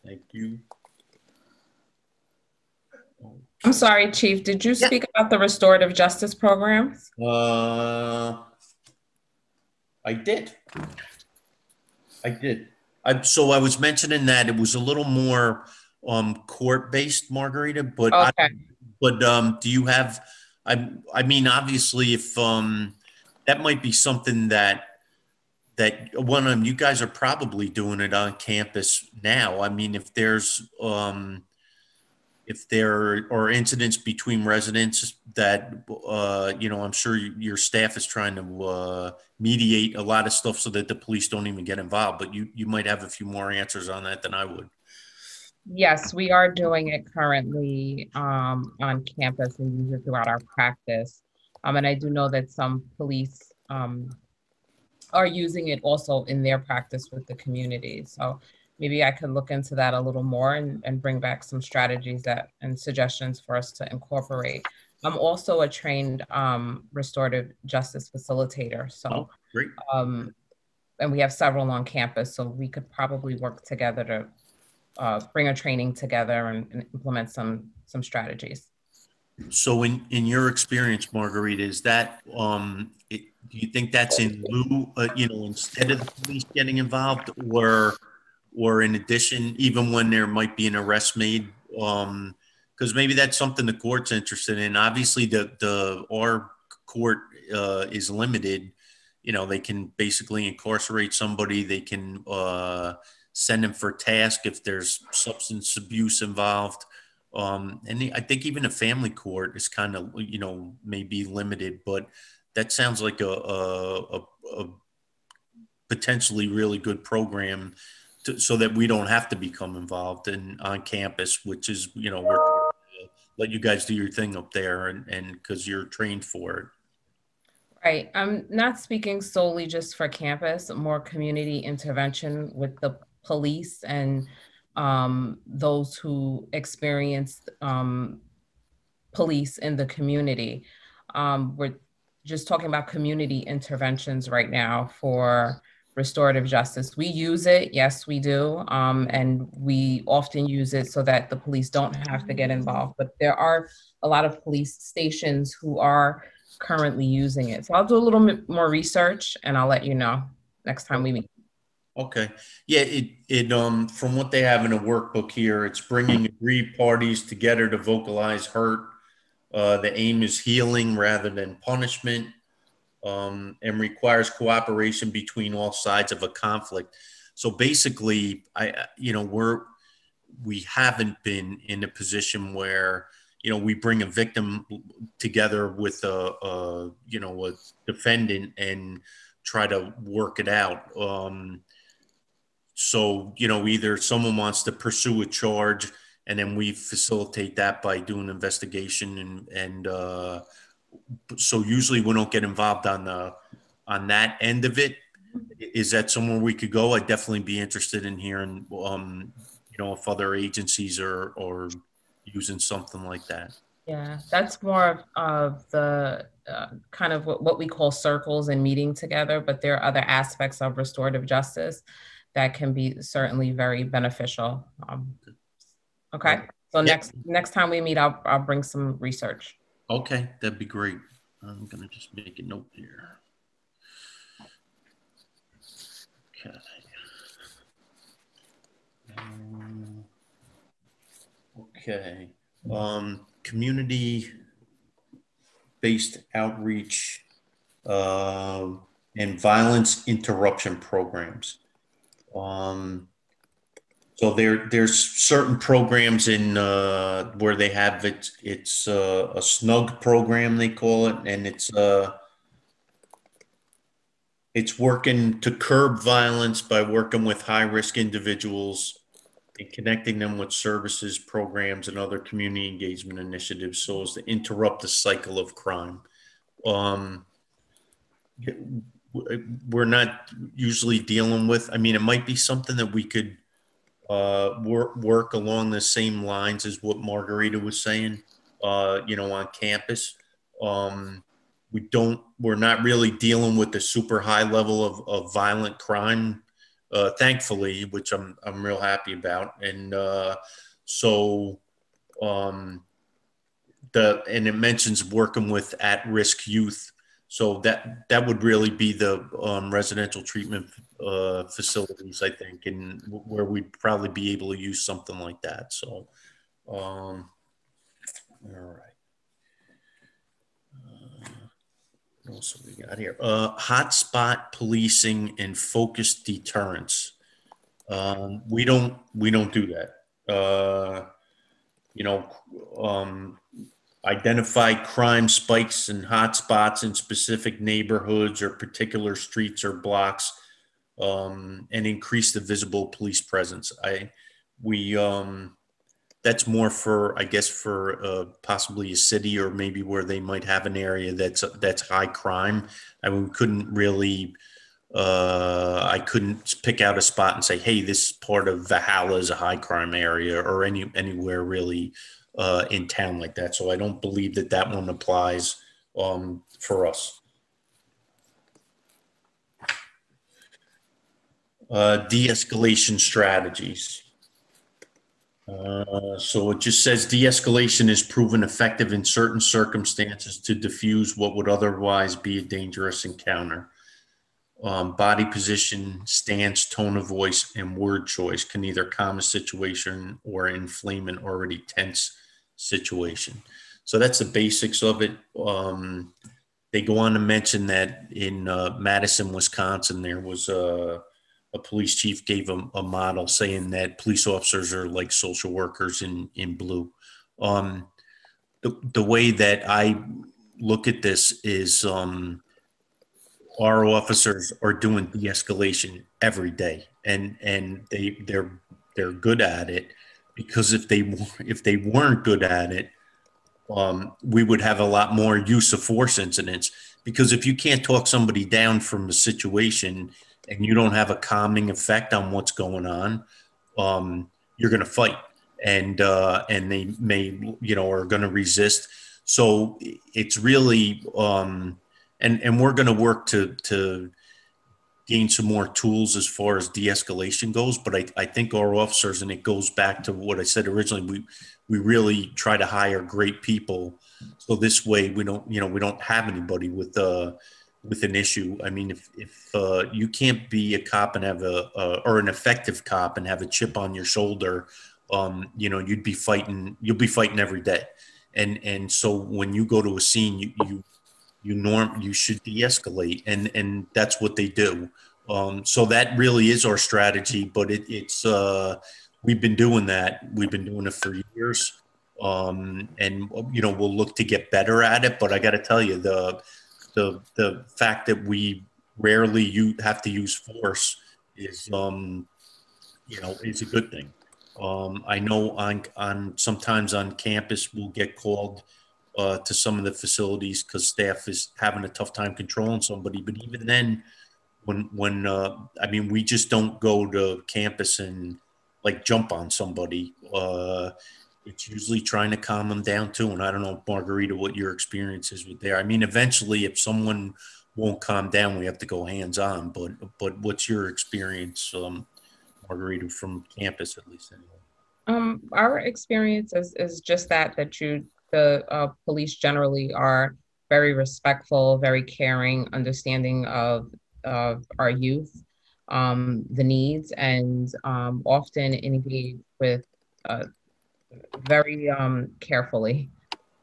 Thank you. I'm sorry, Chief, did you Yeah. speak about the restorative justice programs? I did. I did. So I was mentioning that it was a little more court-based, Margarita, Okay. do you have I mean obviously if that might be something that one of them, you guys are probably doing it on campus now. I mean if there are incidents between residents that I'm sure your staff is trying to mediate a lot of stuff so that the police don't even get involved, but you might have a few more answers on that than I would. Yes, we are doing it currently on campus and use it throughout our practice. And I do know that some police are using it also in their practice with the community. So maybe I could look into that a little more and bring back some strategies that and suggestions for us to incorporate. I'm also a trained restorative justice facilitator. Oh, So great. um, and we have several on campus, so we could probably work together to bring a training together and implement some strategies. So in your experience, Margarita, is that do you think that's in lieu, instead of the police getting involved, or in addition, even when there might be an arrest made, because maybe that's something the court's interested in. Obviously, the our court is limited. They can basically incarcerate somebody. They can send them for task if there's substance abuse involved. And I think even a family court is kind of, maybe limited, but that sounds like a potentially really good program so that we don't have to become involved on campus, which is, we're let you guys do your thing up there and because you're trained for it. Right. I'm not speaking solely just for campus, more community intervention with the police and those who experienced police in the community. We're just talking about community interventions right now for restorative justice. We use it, yes, we do. And we often use it so that the police don't have to get involved. But there are a lot of police stations who are currently using it. So I'll do a little bit more research and I'll let you know next time we meet. Okay. Yeah, it from what they have in a workbook here, it's bringing aggrieved parties together to vocalize hurt. The aim is healing rather than punishment, and requires cooperation between all sides of a conflict. So basically, we haven't been in a position where we bring a victim together with a defendant and try to work it out. So, either someone wants to pursue a charge and then we facilitate that by doing investigation and so usually we don't get involved on that end of it. Is that somewhere we could go? I'd definitely be interested in hearing, if other agencies are using something like that. Yeah, that's more of the kind of what we call circles and meeting together, but there are other aspects of restorative justice that can be certainly very beneficial. Oh, Okay, so yeah. next time we meet, I'll bring some research. Okay, that'd be great. I'm gonna just make a note here. Okay. Um, okay. Community-based outreach uh, and violence interruption programs. Um, so there's certain programs in where they have it. It's a snug program they call it, and it's working to curb violence by working with high risk individuals and connecting them with services, programs, and other community engagement initiatives so as to interrupt the cycle of crime. Um, we're not usually dealing with, I mean, it might be something that we could work along the same lines as what Margarita was saying, on campus. Um, we're not really dealing with the super high level of violent crime thankfully, which I'm real happy about. And so um, and it mentions working with at-risk youth. So that would really be the residential treatment facilities, I think, and where we'd probably be able to use something like that. So, all right. What else have we got here? Hotspot policing and focused deterrence. We don't do that. You know, um, identify crime spikes and hotspots in specific neighborhoods or particular streets or blocks, and increase the visible police presence. We That's more for, I guess, for possibly a city or maybe where they might have an area that's high crime. I mean, we couldn't really. I couldn't pick out a spot and say, "Hey, this part of Valhalla is a high crime area," or anywhere really in town like that. So I don't believe that one applies for us. De-escalation strategies. So it just says de-escalation is proven effective in certain circumstances to diffuse what would otherwise be a dangerous encounter. Body position, stance, tone of voice, and word choice can either calm a situation or inflame an already tense situation. So that's the basics of it. They go on to mention that in Madison, Wisconsin, there was a police chief gave a model saying that police officers are like social workers in blue. The way that I look at this is our officers are doing de-escalation every day, and they're good at it, because if they weren't good at it, we would have a lot more use of force incidents. Because if you can't talk somebody down from a situation and you don't have a calming effect on what's going on, you're going to fight, and they may, are going to resist. So it's really, and we're going to work to gain some more tools as far as de-escalation goes. But I think our officers, and it goes back to what I said originally, we really try to hire great people. So this way we don't have anybody with an issue. I mean, if you can't be a cop and have or an effective cop and have a chip on your shoulder, you'll be fighting every day. And so when you go to a scene, you should de-escalate, and that's what they do. So that really is our strategy, but it's we've been doing that. We've been doing it for years. And we'll look to get better at it. But I got to tell you, the fact that we rarely have to use force is is a good thing. I know on sometimes on campus we'll get called to some of the facilities because staff is having a tough time controlling somebody. But even then, when I mean, we just don't go to campus and like jump on somebody. It's usually trying to calm them down too. And I don't know, Margarita, what your experience is with there. I mean, eventually, if someone won't calm down, we have to go hands on. But what's your experience, Margarita, from campus at least anyway? Our experience is just that the police generally are very respectful, very caring, understanding of our youth, the needs, and often engage with very carefully.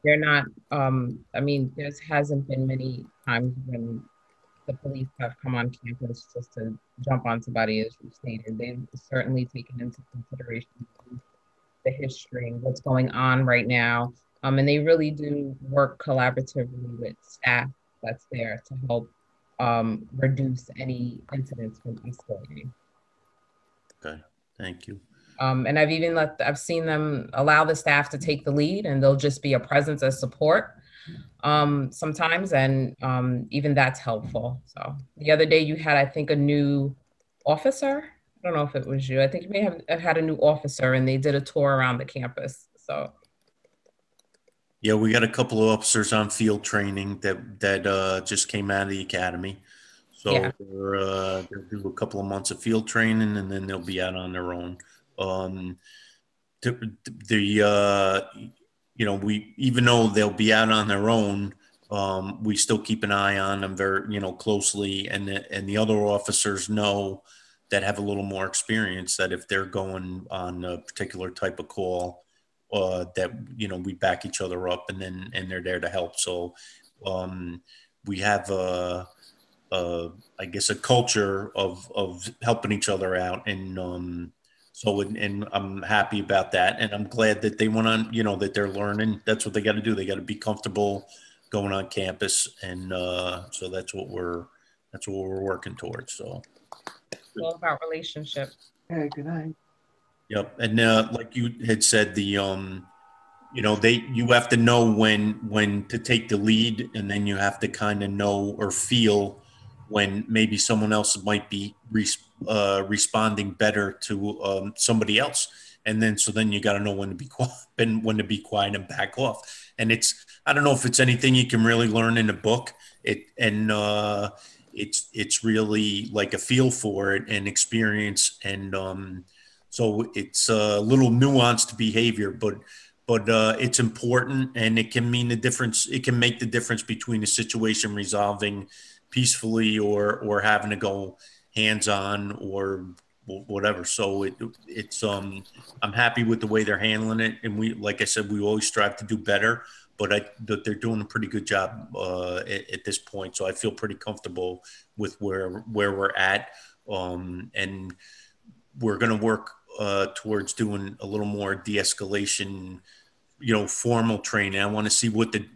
They're not, I mean, there hasn't been many times when the police have come on campus just to jump on somebody, as you stated. They've certainly taken into consideration the history and what's going on right now. And they really do work collaboratively with staff that's there to help reduce any incidents from escalating. Okay, thank you. And I've seen them allow the staff to take the lead, and they'll just be a presence as support sometimes. And even that's helpful. So the other day you had, I think, a new officer. I don't know if it was you. I think you may have had a new officer, and they did a tour around the campus. So yeah, we got a couple of officers on field training that just came out of the academy. Yeah. So they'll do a couple of months of field training and then they'll be out on their own. Um, we, even though they'll be out on their own, we still keep an eye on them very, closely. And the other officers know that have a little more experience that if they're going on a particular type of call, that, we back each other up and they're there to help. So, we have I guess a culture of helping each other out. And I'm happy about that. And I'm glad that they went on, that they're learning. That's what they got to do. They got to be comfortable going on campus. And so that's what we're working towards. So, It's all about relationship. Hey, good night. yep. And like you had said, you have to know when to take the lead, and then you have to kind of know or feel when maybe someone else might be responding better to somebody else. And then you got to know when to be quiet and when to be quiet and back off. And I don't know if it's anything you can really learn in a book. It's really like a feel for it and experience. And so it's a little nuanced behavior, but it's important, and it can mean the difference. It can make the difference between a situation resolving peacefully or having to go hands on or whatever. So I'm happy with the way they're handling it. And like I said, we always strive to do better, but they're doing a pretty good job at this point. So I feel pretty comfortable with where we're at. And we're going to work towards doing a little more de-escalation, formal training. I want to see what the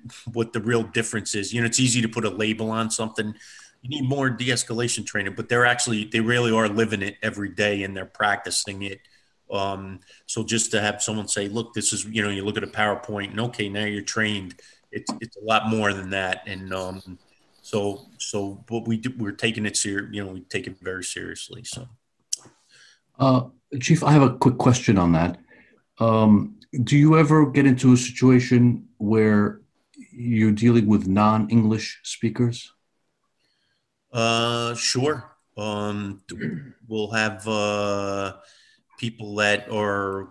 real difference is. It's easy to put a label on something. You need more de-escalation training, but they really are living it every day and they're practicing it. So just to have someone say, look, this is, you look at a PowerPoint and okay, now you're trained. It's a lot more than that. And so what we do, we're taking it serious, we take it very seriously. So. Chief, I have a quick question on that. Do you ever get into a situation where you're dealing with non-English speakers? Sure. We'll have people that are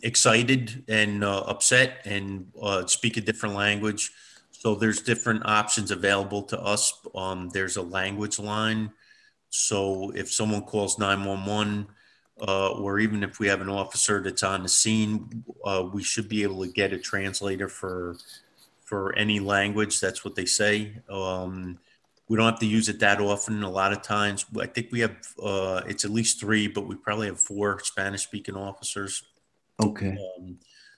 excited and upset and speak a different language. So there's different options available to us. There's a language line. So if someone calls 911, or even if we have an officer that's on the scene, we should be able to get a translator for any language. That's what they say. We don't have to use it that often. A lot of times, I think we have it's at least 3, but we probably have 4 Spanish-speaking officers. Okay.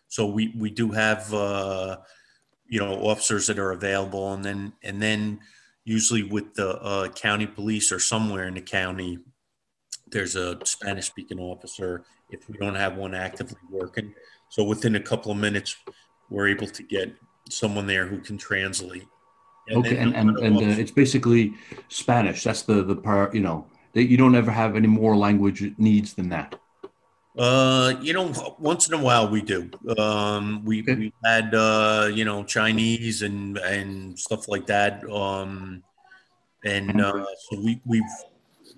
So we do have officers that are available, and then usually with the county police or somewhere in the county, there's a Spanish-speaking officer if we don't have one actively working. So within a couple of minutes, we're able to get someone there who can translate. Okay, and it's basically Spanish. That's the part, that you don't ever have any more language needs than that. Once in a while we do. Okay. We had Chinese and stuff like that. So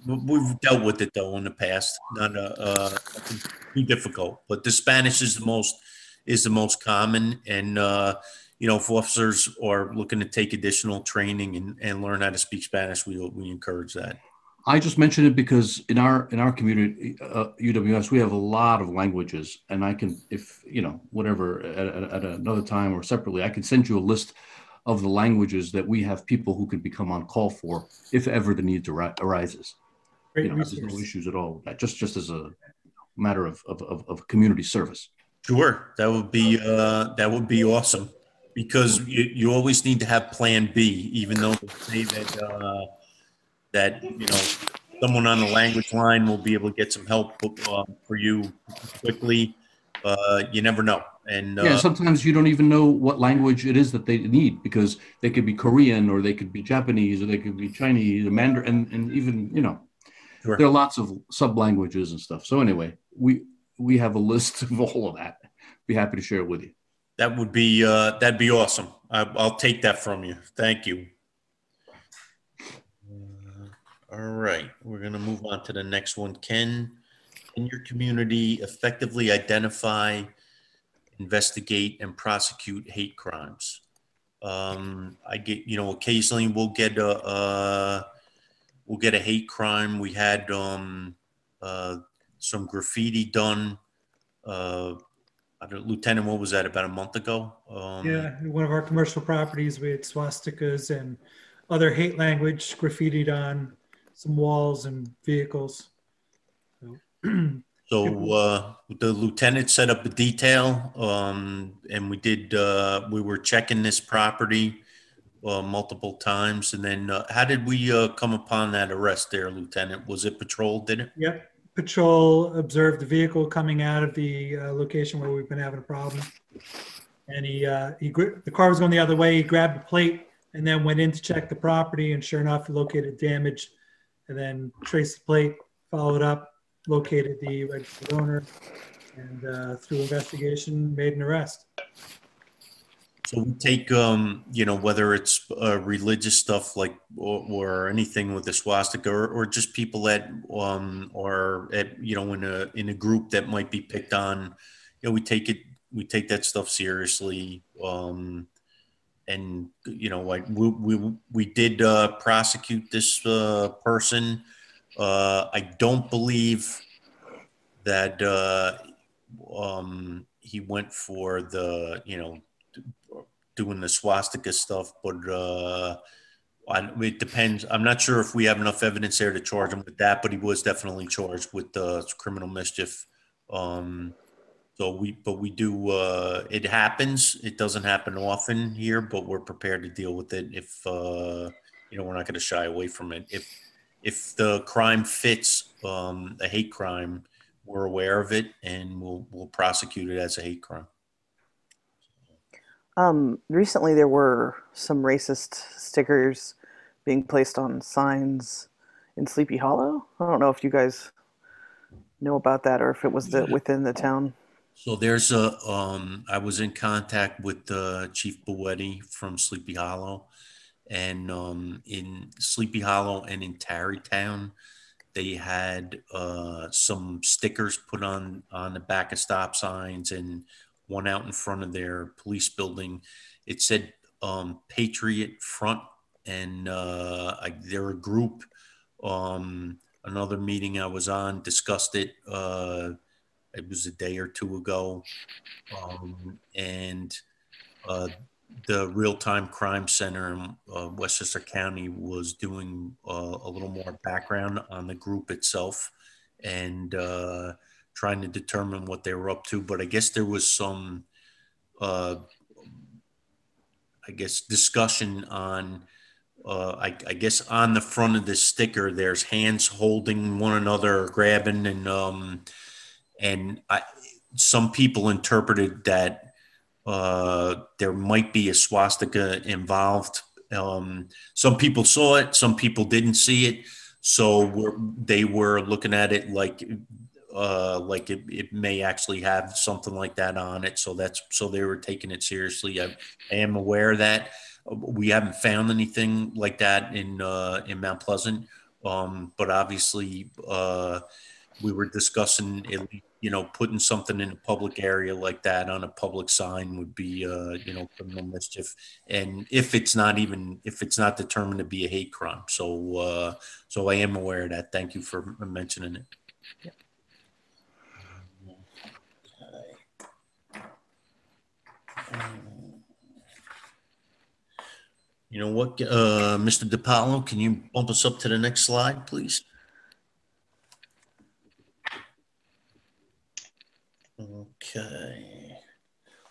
we've dealt with it though in the past. Not nothing too difficult, but the Spanish is the most common. And if officers are looking to take additional training and learn how to speak Spanish, we encourage that. I just mentioned it because in our community, UWS, we have a lot of languages, and I can, if whatever, at another time or separately, I can send you a list of the languages that we have people who can become on call for if ever the need arises. There's no issues at all with that. Just as a matter of community service. Sure, that would be awesome, because you always need to have Plan B, even though they say that someone on the language line will be able to get some help for you quickly. You never know. And sometimes you don't even know what language it is that they need, because they could be Korean or they could be Japanese or they could be Chinese or Mandarin, and even sure. There are lots of sub languages and stuff. So anyway, we have a list of all of that. Be happy to share it with you. That would be that'd be awesome. I'll take that from you. Thank you. All right, we're going to move on to the next one. Can your community effectively identify, investigate, and prosecute hate crimes? I get, occasionally we'll get a hate crime. We had uh, some graffiti done. Lieutenant, what was that, about a month ago? Yeah, in one of our commercial properties, we had swastikas and other hate language graffitied on some walls and vehicles. So, So the lieutenant set up a detail, and we were checking this property multiple times. And then how did we come upon that arrest there, Lieutenant? Was it patrol, did it? yep, patrol observed the vehicle coming out of the location where we've been having a problem. And the car was going the other way. He grabbed the plate and then went in to check the property. And sure enough, he located damage and then traced the plate, followed up, located the registered owner, and through investigation, made an arrest. So we take, whether it's religious stuff like or anything with the swastika, or just people that are at, in a group that might be picked on. We take that stuff seriously. And like we did prosecute this person. I don't believe that he went for the doing the swastika stuff, but it depends. I'm not sure if we have enough evidence there to charge him with that, but he was definitely charged with criminal mischief. But we do. It happens. It doesn't happen often here, but we're prepared to deal with it if we're not going to shy away from it. If the crime fits a hate crime, we're aware of it and we'll prosecute it as a hate crime. Recently, there were some racist stickers being placed on signs in Sleepy Hollow. I don't know if you guys know about that or if it was within the town. So there's I was in contact with Chief Bowetti from Sleepy Hollow, and in Sleepy Hollow and in Tarrytown, they had some stickers put on the back of stop signs and one out in front of their police building. It said Patriot Front, and they're a group. Another meeting I was on discussed it. It was a day or two ago. And the Real-Time Crime Center in Westchester County was doing a little more background on the group itself and trying to determine what they were up to. But I guess there was some, discussion on, I guess on the front of this sticker, there's hands holding one another, grabbing, and some people interpreted that there might be a swastika involved. Some people saw it, some people didn't see it. So they were looking at it like it may actually have something like that on it. So they were taking it seriously. I am aware of that. We haven't found anything like that in Mount Pleasant. But obviously, we were discussing, putting something in a public area like that on a public sign would be, criminal mischief. And if it's not determined to be a hate crime. So I am aware of that. Thank you for mentioning it. Yeah. You know what, Mr. DiPaolo, can you bump us up to the next slide, please? Okay.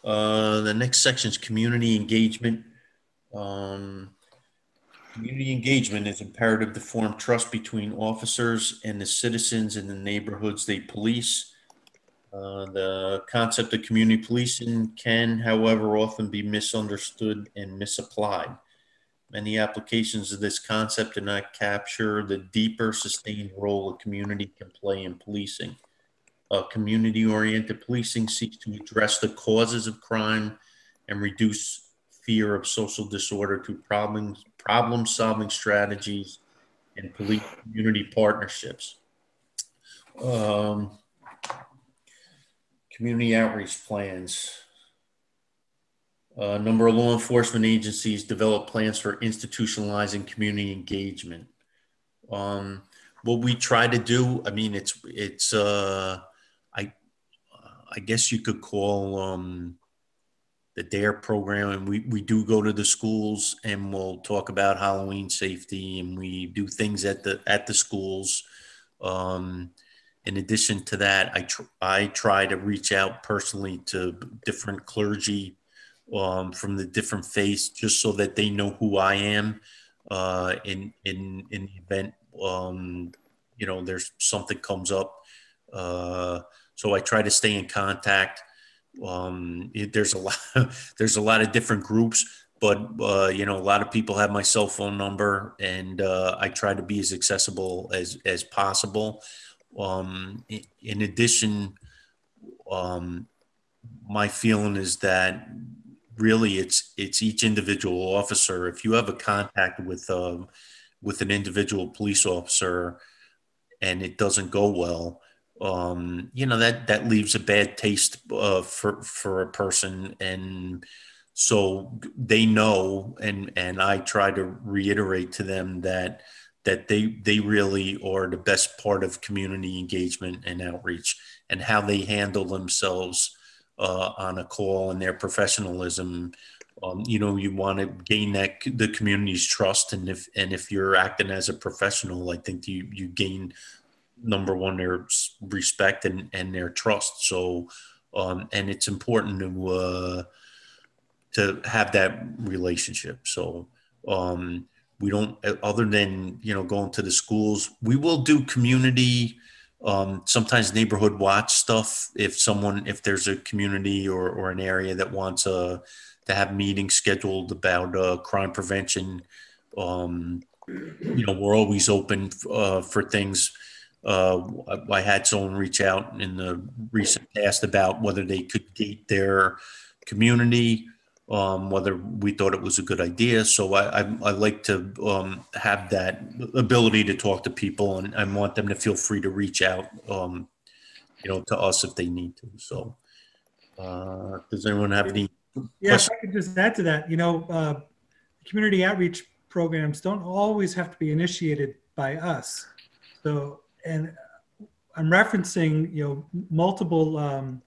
The next section is community engagement. Community engagement is imperative to form trust between officers and the citizens in the neighborhoods they police. The concept of community policing can, however, often be misunderstood and misapplied. Many applications of this concept do not capture the deeper, sustained role a community can play in policing. Community-oriented policing seeks to address the causes of crime and reduce fear of social disorder through problem-solving strategies and police community partnerships. Community outreach plans. A number of law enforcement agencies develop plans for institutionalizing community engagement. What we try to do, I mean, I guess you could call the DARE program, and we do go to the schools and we'll talk about Halloween safety, and we do things at the schools. In addition to that, I try to reach out personally to different clergy from the different faiths, just so that they know who I am in the event there's something comes up. So I try to stay in contact. There's a lot of different groups, but a lot of people have my cell phone number, and I try to be as accessible as possible. In addition, my feeling is that really it's each individual officer. If you have a contact with an individual police officer and it doesn't go well, that leaves a bad taste for a person. And so they know, and I try to reiterate to them that they really are the best part of community engagement and outreach, and how they handle themselves on a call, and their professionalism. You want to gain the community's trust, and if you're acting as a professional, I think you gain, number one, their respect and their trust. So, and it's important to have that relationship. So, we don't, other than, going to the schools, we will do community, sometimes neighborhood watch stuff. If there's a community or an area that wants to have meetings scheduled about crime prevention, we're always open for things. I had someone reach out in the recent past about whether they could gate their community, whether we thought it was a good idea. So I like to have that ability to talk to people, and I want them to feel free to reach out, to us if they need to. So does anyone have any questions? If I could just add to that, community outreach programs don't always have to be initiated by us. So, and I'm referencing, multiple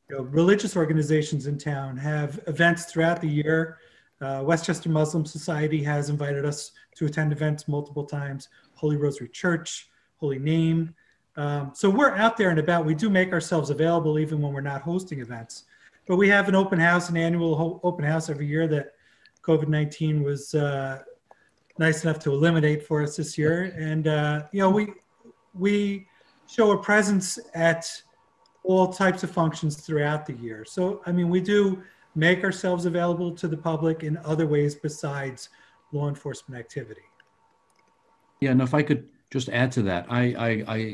religious organizations in town have events throughout the year. Westchester Muslim Society has invited us to attend events multiple times. Holy Rosary Church, Holy Name. So we're out there and about. We do make ourselves available even when we're not hosting events. But we have an open house, an annual open house every year that COVID-19 was nice enough to eliminate for us this year. And, we show a presence at all types of functions throughout the year. So, I mean, we do make ourselves available to the public in other ways besides law enforcement activity. Yeah, and if I could just add to that, I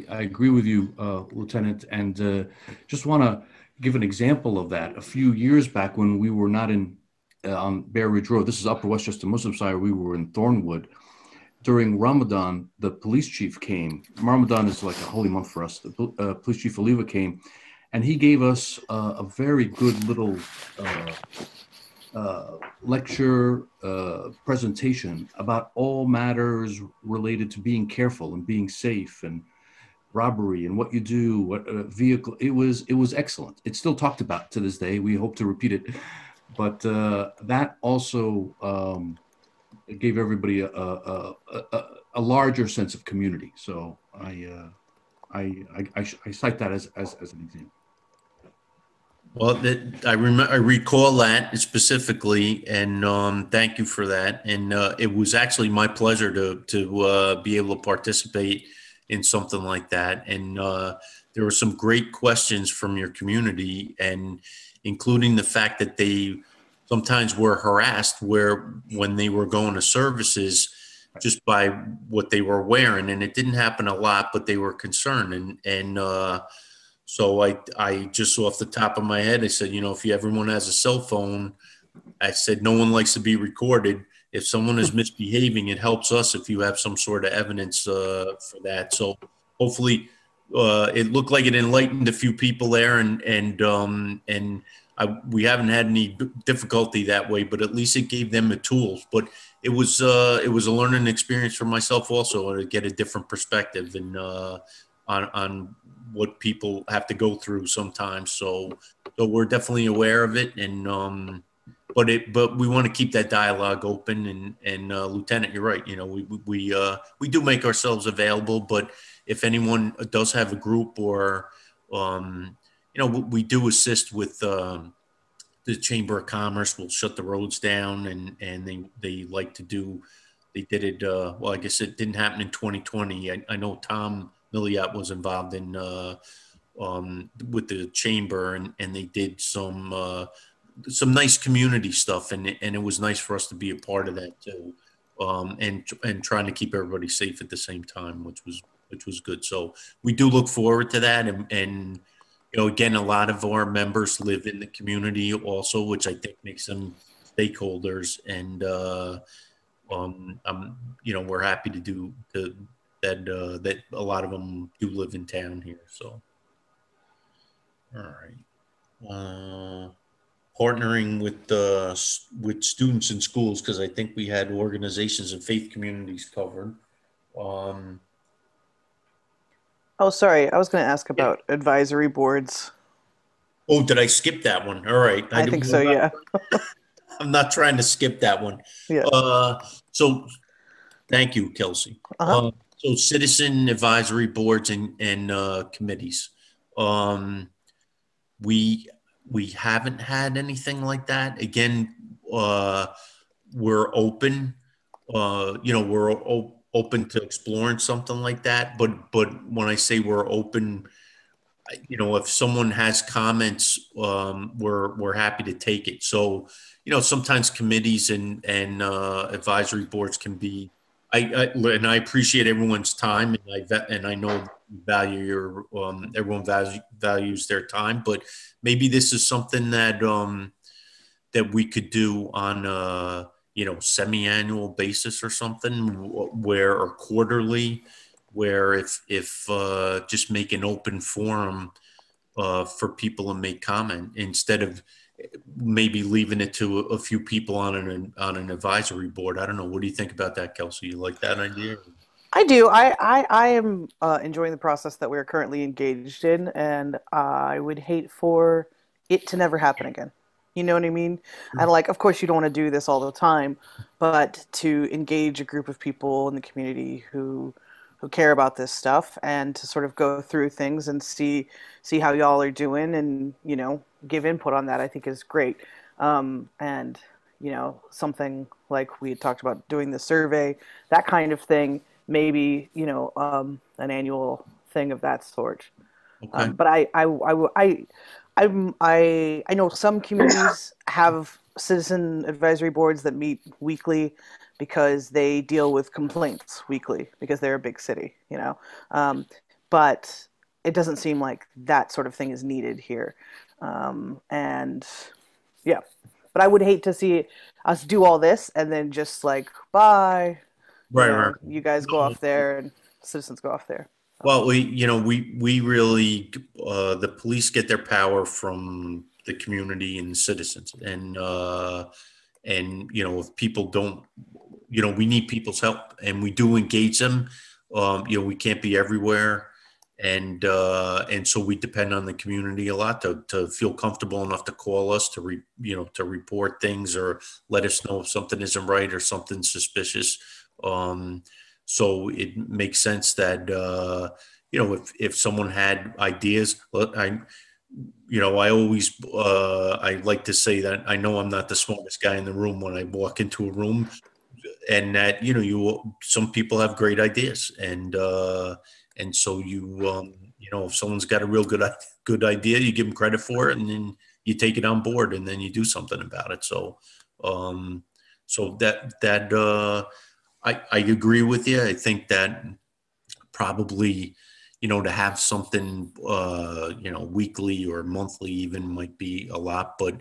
agree with you, Lieutenant, and just want to give an example of that. A few years back when we were not on Bear Ridge Road, this is Upper Westchester Muslim Society, we were in Thornwood. During Ramadan, the police chief came. Ramadan is like a holy month for us. The police chief Oliva came, and he gave us a very good little lecture presentation about all matters related to being careful and being safe and robbery and what you do, what vehicle. It was excellent. It's still talked about to this day. We hope to repeat it, but that also it gave everybody a larger sense of community. So I cite that as an example. Well, I recall that specifically, and thank you for that. And it was actually my pleasure to be able to participate in something like that. And there were some great questions from your community, and including the fact that they sometimes were harassed when they were going to services just by what they were wearing. And it didn't happen a lot, but they were concerned. And so I just off the top of my head, I said, if everyone has a cell phone, I said, no one likes to be recorded. if someone is misbehaving, it helps us if you have some sort of evidence for that. So hopefully, it looked like it enlightened a few people there, we haven't had any difficulty that way, but at least it gave them the tools. But it was a learning experience for myself also to get a different perspective and on what people have to go through sometimes. So we're definitely aware of it, and but we want to keep that dialogue open. And Lieutenant, you're right. You know, we do make ourselves available, but if anyone does have a group or you know, we do assist with the Chamber of Commerce. Will shut the roads down, and they like to do. They did it. Well, I guess it didn't happen in 2020. I know Tom Milliot was involved in with the chamber, and they did some nice community stuff, and it was nice for us to be a part of that too, and trying to keep everybody safe at the same time, which was good. So we do look forward to that, and you know, again, a lot of our members live in the community also, which I think makes them stakeholders, and you know, we're happy to do that a lot of them do live in town here. So, all right. Partnering with students in schools, because I think we had organizations and faith communities covered. Oh, sorry. I was going to ask about advisory boards. Oh, did I skip that one? All right. I think so, yeah. I'm not trying to skip that one. Yeah. So thank you, Kelsey. So citizen advisory boards and committees. We haven't had anything like that. Again, we're open. You know, we're open to exploring something like that. But when I say we're open, you know, if someone has comments, we're happy to take it. So, you know, sometimes committees and advisory boards can be. And I appreciate everyone's time, and I know you value your everyone values their time, but maybe this is something that that we could do on a, you know, semi-annual basis or something, or quarterly, where if just make an open forum for people to make comment instead of maybe leaving it to a few people on an advisory board. I don't know. What do you think about that, Kelsey? You like that idea? I do. I am enjoying the process that we're currently engaged in, and I would hate for it to never happen again. You know what I mean? And like, of course, you don't want to do this all the time, but to engage a group of people in the community who care about this stuff, and to sort of go through things and see how y'all are doing, and, you know, give input on that, I think is great. And, you know, something like we had talked about doing the survey, that kind of thing, maybe, you know, an annual thing of that sort. Okay. But I know some communities have citizen advisory boards that meet weekly because they deal with complaints weekly because they're a big city, you know. But it doesn't seem like that sort of thing is needed here. And yeah, but I would hate to see us do all this and then just like, bye. Right. You guys go off there and citizens go off there. Well, we really, the police get their power from the community and the citizens, and you know, if people don't, you know, we need people's help, and we do engage them. You know, we can't be everywhere, and so we depend on the community a lot to feel comfortable enough to call us to report things or let us know if something isn't right or something's suspicious. So it makes sense that, you know, if someone had ideas, I always, I like to say that I know I'm not the smartest guy in the room when I walk into a room, and that, you know, some people have great ideas, and so you know, if someone's got a real good idea, you give them credit for it, and then you take it on board, and then you do something about it. So, I agree with you. I think that probably, you know, to have something, you know, weekly or monthly even might be a lot, but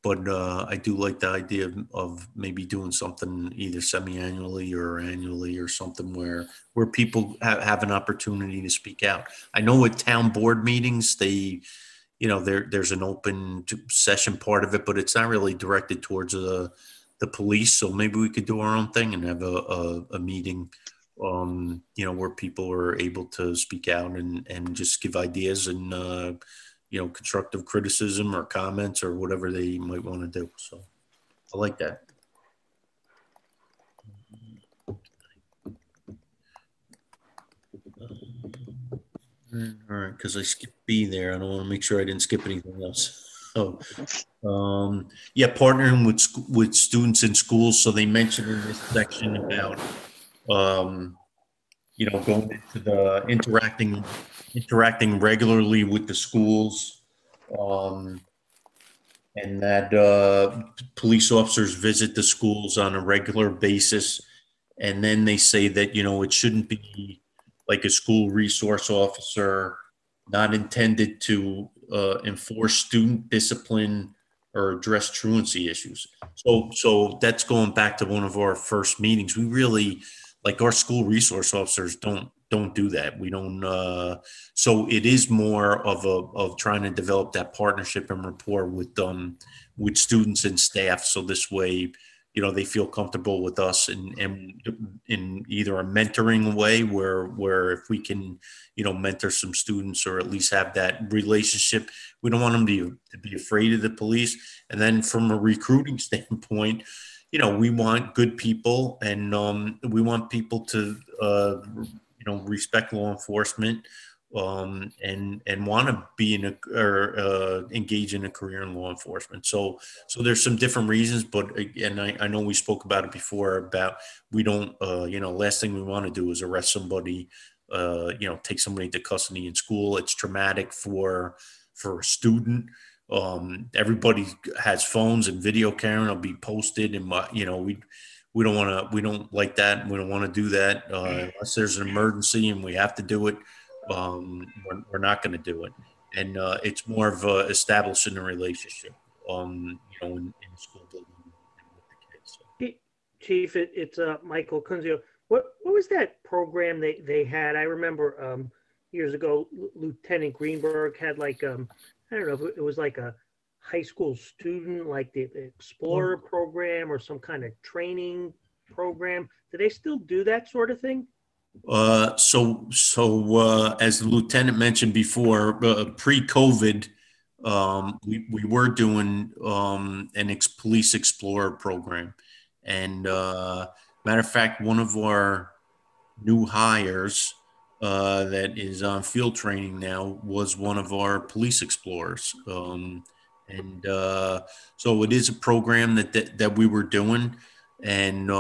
I do like the idea of maybe doing something either semi-annually or annually or something where people have an opportunity to speak out. I know at town board meetings, there's an open session part of it, but it's not really directed towards the police. So maybe we could do our own thing and have a meeting, where people are able to speak out and just give ideas and, constructive criticism or comments or whatever they might want to do. So I like that. All right, because I skipped B there. I don't want to make sure I didn't skip anything else. So, yeah, partnering with students in schools. So they mentioned in this section about, going into the interacting regularly with the schools, and that police officers visit the schools on a regular basis. And then they say that, it shouldn't be like a school resource officer, not intended to enforce student discipline or address truancy issues. So that's going back to one of our first meetings. We really, like, our school resource officers don't do that. We don't. So it is more of trying to develop that partnership and rapport with students and staff. So this way, they feel comfortable with us and in either a mentoring way where if we can, mentor some students or at least have that relationship, we don't want them to be afraid of the police. And then from a recruiting standpoint, we want good people and we want people to, respect law enforcement and want to be engage in a career in law enforcement. So there's some different reasons, but again, I know we spoke about it before about we don't, last thing we want to do is arrest somebody, take somebody to custody in school. It's traumatic for a student. Everybody has phones and video camera will be posted and, we don't like that. We don't want to do that unless there's an emergency and we have to do it. We're not going to do it. And it's more of establishing a relationship, in the school building with the kids. So. Chief, it's Michael Kunzio. What was that program they had? I remember years ago, Lieutenant Greenberg had like, I don't know if it was like a high school student, like the Explorer program or some kind of training program. Do they still do that sort of thing? So as the lieutenant mentioned before, pre-COVID, we were doing an police explorer program, and matter of fact, one of our new hires that is on field training now was one of our police explorers, and so it is a program that we were doing, and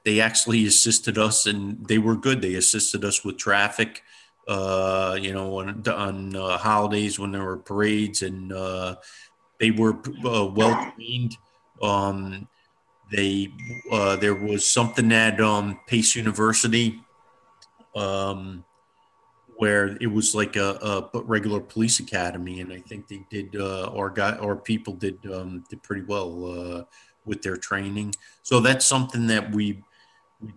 they actually assisted us, and they were good. They assisted us with traffic, on holidays when there were parades, and they were well trained. There was something at Pace University where it was like a regular police academy, and I think they did our people did pretty well with their training. So that's something that we'd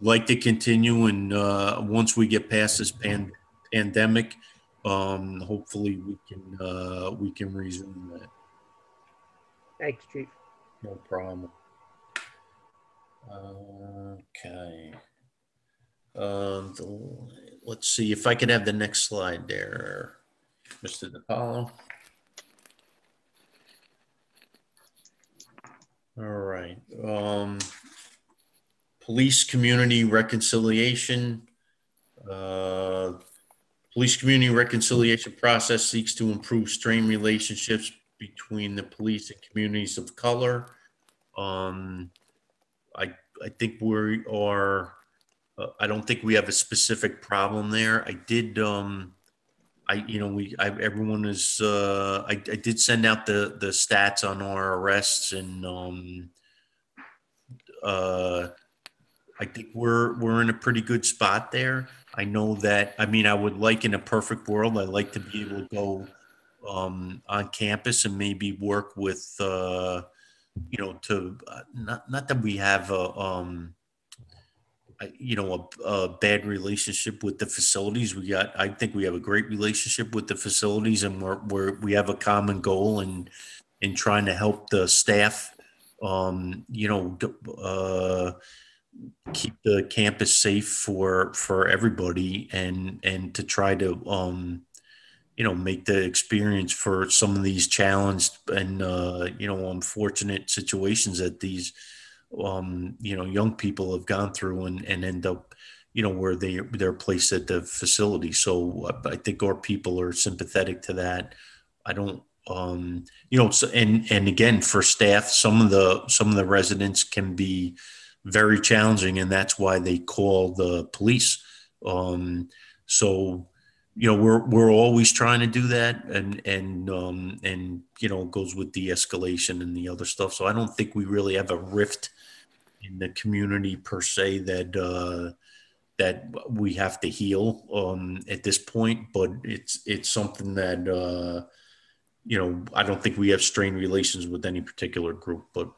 like to continue, and once we get past this pandemic, hopefully we can resume that. Thanks, Chief. No problem. Okay. Let's see if I could have the next slide there, Mr. DiPaolo. All right. Police community reconciliation. Police community reconciliation process seeks to improve strained relationships between the police and communities of color. I think we are. I don't think we have a specific problem there. I did. Everyone is. I did send out the stats on our arrests, and I think we're in a pretty good spot there. I know that. I mean, I would like, in a perfect world, I'd like to be able to go on campus and maybe work with to not that we have a bad relationship with the facilities. I think we have a great relationship with the facilities, and we have a common goal in trying to help the staff, keep the campus safe for everybody, and to try to make the experience for some of these challenged and unfortunate situations that these young people have gone through and end up where they're placed at the facility. So I think our people are sympathetic to that. I don't so, and again, for staff, some of the residents can be very challenging, and that's why they call the police. So we're always trying to do that, and it goes with de-escalation and the other stuff. So I don't think we really have a rift in the community per se that we have to heal at this point, but it's something that I don't think we have strained relations with any particular group, but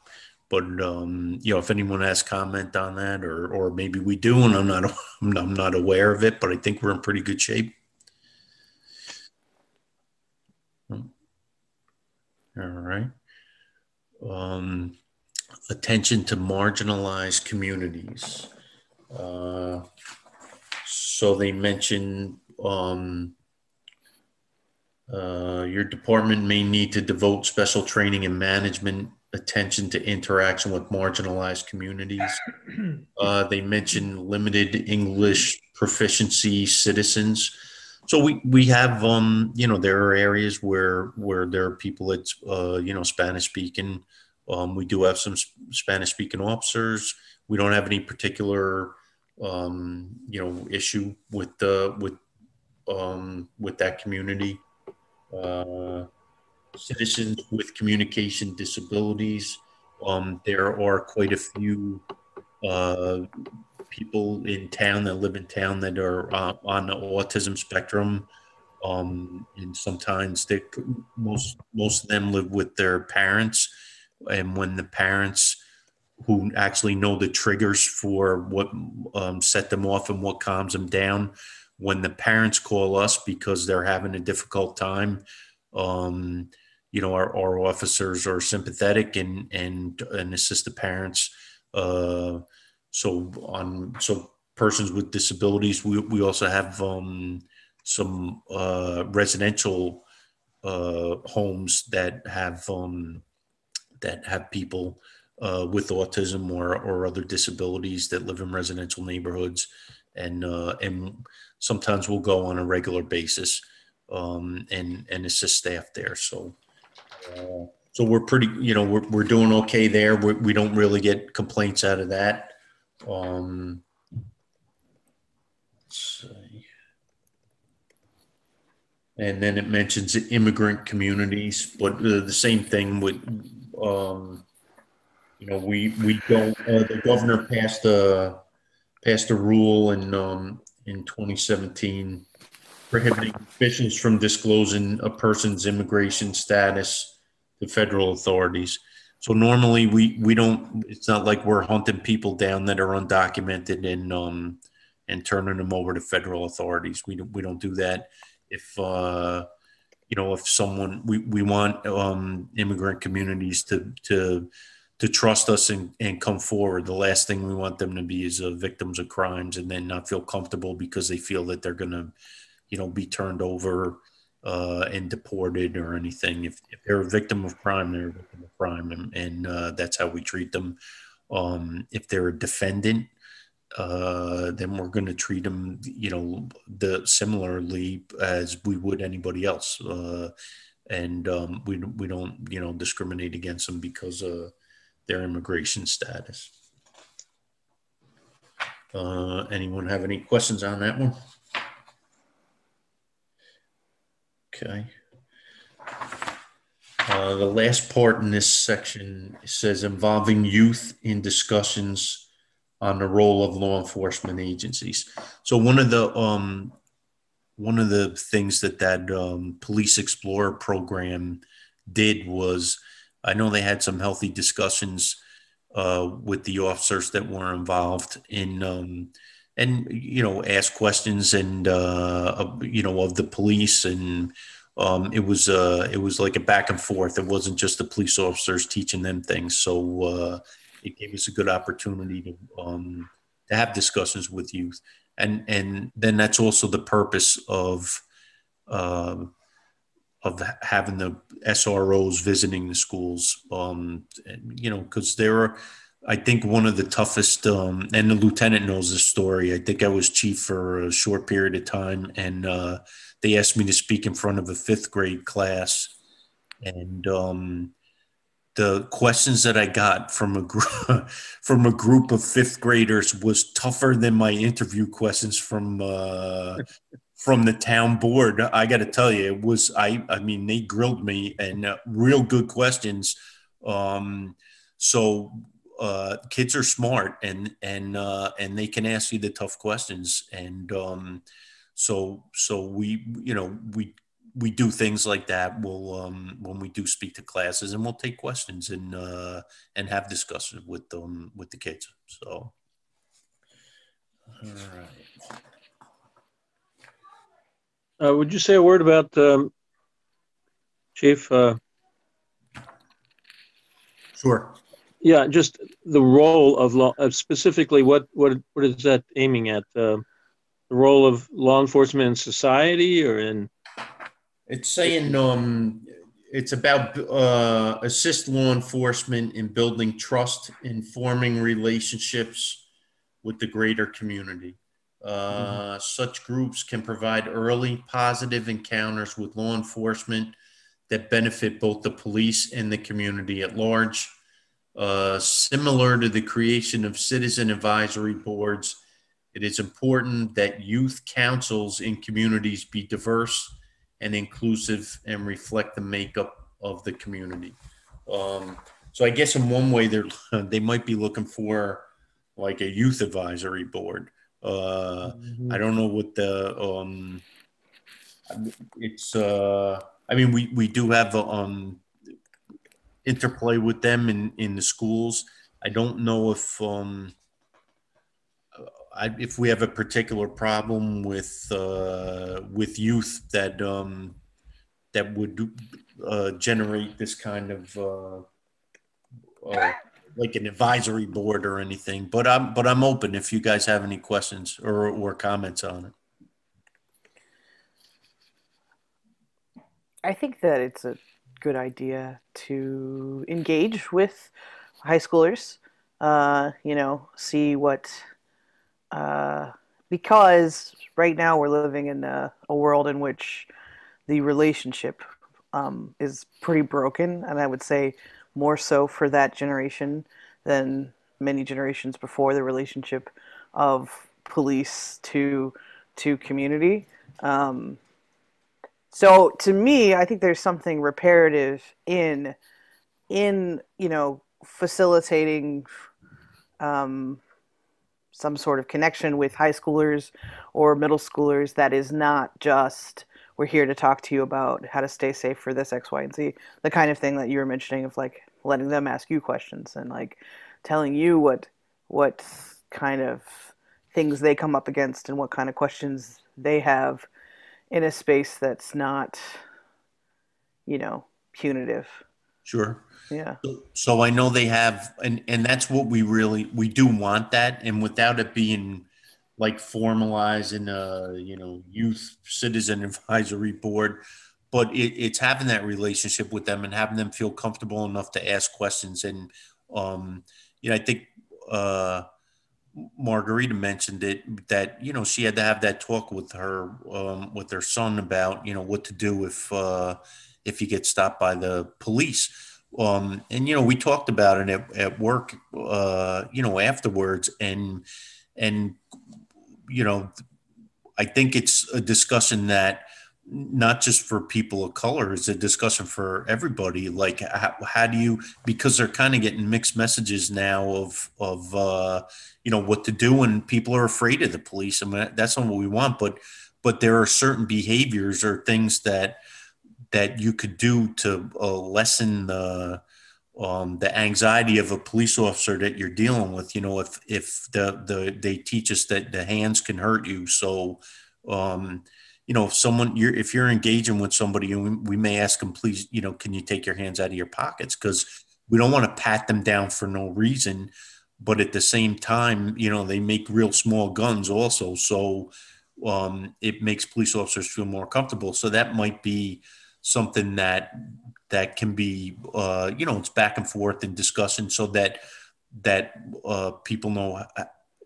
if anyone has comment on that, or maybe we do, and I'm not aware of it, but I think we're in pretty good shape. All right. Attention to marginalized communities. So they mentioned your department may need to devote special training and management attention to interaction with marginalized communities. They mentioned limited English proficiency citizens. So we have there are areas where there are people that's Spanish speaking. We do have some Spanish speaking officers. We don't have any particular issue with that community. Citizens with communication disabilities. There are quite a few people in town that live in town that are on the autism spectrum, and sometimes most of them live with their parents, and when the parents who actually know the triggers for what set them off and what calms them down, when the parents call us because they're having a difficult time, our officers are sympathetic and assist the parents. So persons with disabilities, we also have some residential homes that have people with autism or other disabilities that live in residential neighborhoods, and sometimes we'll go on a regular basis and assist staff there. So we're pretty, we're doing okay there. We don't really get complaints out of that. Let's see. And then it mentions immigrant communities, but the same thing with, we don't. The governor passed a rule in 2017 prohibiting officials from disclosing a person's immigration status to federal authorities. So normally we don't. It's not like we're hunting people down that are undocumented and turning them over to federal authorities. We don't do that. If if someone, we want immigrant communities to trust us and come forward. The last thing we want them to be is victims of crimes and then not feel comfortable because they feel that they're going to, be turned over and deported or anything. If they're a victim of crime, they're a victim of crime, and that's how we treat them. If they're a defendant, then we're going to treat them, similarly as we would anybody else. And we don't, discriminate against them because of their immigration status. Anyone have any questions on that one? Okay. The last part in this section says involving youth in discussions on the role of law enforcement agencies. So one of the things that Police Explorer program did was I know they had some healthy discussions with the officers that were involved in, and ask questions and of the police, and it was like a back and forth. It wasn't just the police officers teaching them things, so it gave us a good opportunity to have discussions with youth, and then that's also the purpose uh, of having the SROs visiting the schools, because they're, I think, one of the toughest, and the lieutenant knows this story. I think I was chief for a short period of time, and they asked me to speak in front of a fifth grade class. And the questions that I got from from a group of fifth graders was tougher than my interview questions from the town board. I got to tell you, it was, I mean, they grilled me, and real good questions. So kids are smart, and they can ask you the tough questions. And so we do things like that. We'll when we do speak to classes, and we'll take questions and have discussions with the kids. So, all right. Would you say a word about, Chief? Sure. Yeah, just the role of law, specifically what is that aiming at? The role of law enforcement in society, or in? It's saying it's about assist law enforcement in building trust and forming relationships with the greater community. Such groups can provide early positive encounters with law enforcement that benefit both the police and the community at large. Similar to the creation of citizen advisory boards, it is important that youth councils in communities be diverse and inclusive and reflect the makeup of the community. So I guess in one way they might be looking for like a youth advisory board. I don't know what the it's I mean we do have interplay with them in the schools. I don't know if we have a particular problem with youth that would generate this kind of like an advisory board or anything. But I'm open if you guys have any questions or comments on it. I think that it's a good idea to engage with high schoolers, see what, because right now we're living in a world in which the relationship is pretty broken. And I would say more so for that generation than many generations before, the relationship of police to community. So to me, I think there's something reparative in facilitating some sort of connection with high schoolers or middle schoolers that is not just, we're here to talk to you about how to stay safe for this X, Y, and Z. The kind of thing that you were mentioning of like letting them ask you questions and like telling you what kind of things they come up against and what kind of questions they have in a space that's not, punitive. Sure. Yeah. So I know they have, and that's what we do want that. And without it being like formalized in a, youth citizen advisory board, but it's having that relationship with them and having them feel comfortable enough to ask questions. And, I think, Margarita mentioned it, that, she had to have that talk with her son about, what to do if you get stopped by the police. And, we talked about it at work, afterwards. And, I think it's a discussion that not just for people of color, it's a discussion for everybody. Like, how do you, because they're kind of getting mixed messages now of what to do, and people are afraid of the police. I mean, that's not what we want, but there are certain behaviors or things that you could do to lessen the the anxiety of a police officer that you're dealing with. You know, if they teach us that the hands can hurt you, so you know, if you're engaging with somebody, and we may ask them, please, you know, can you take your hands out of your pockets, because we don't want to pat them down for no reason, but at the same time, you know, they make real small guns also, so it makes police officers feel more comfortable. So that might be something that can be, you know, it's back and forth in discussion, so that people know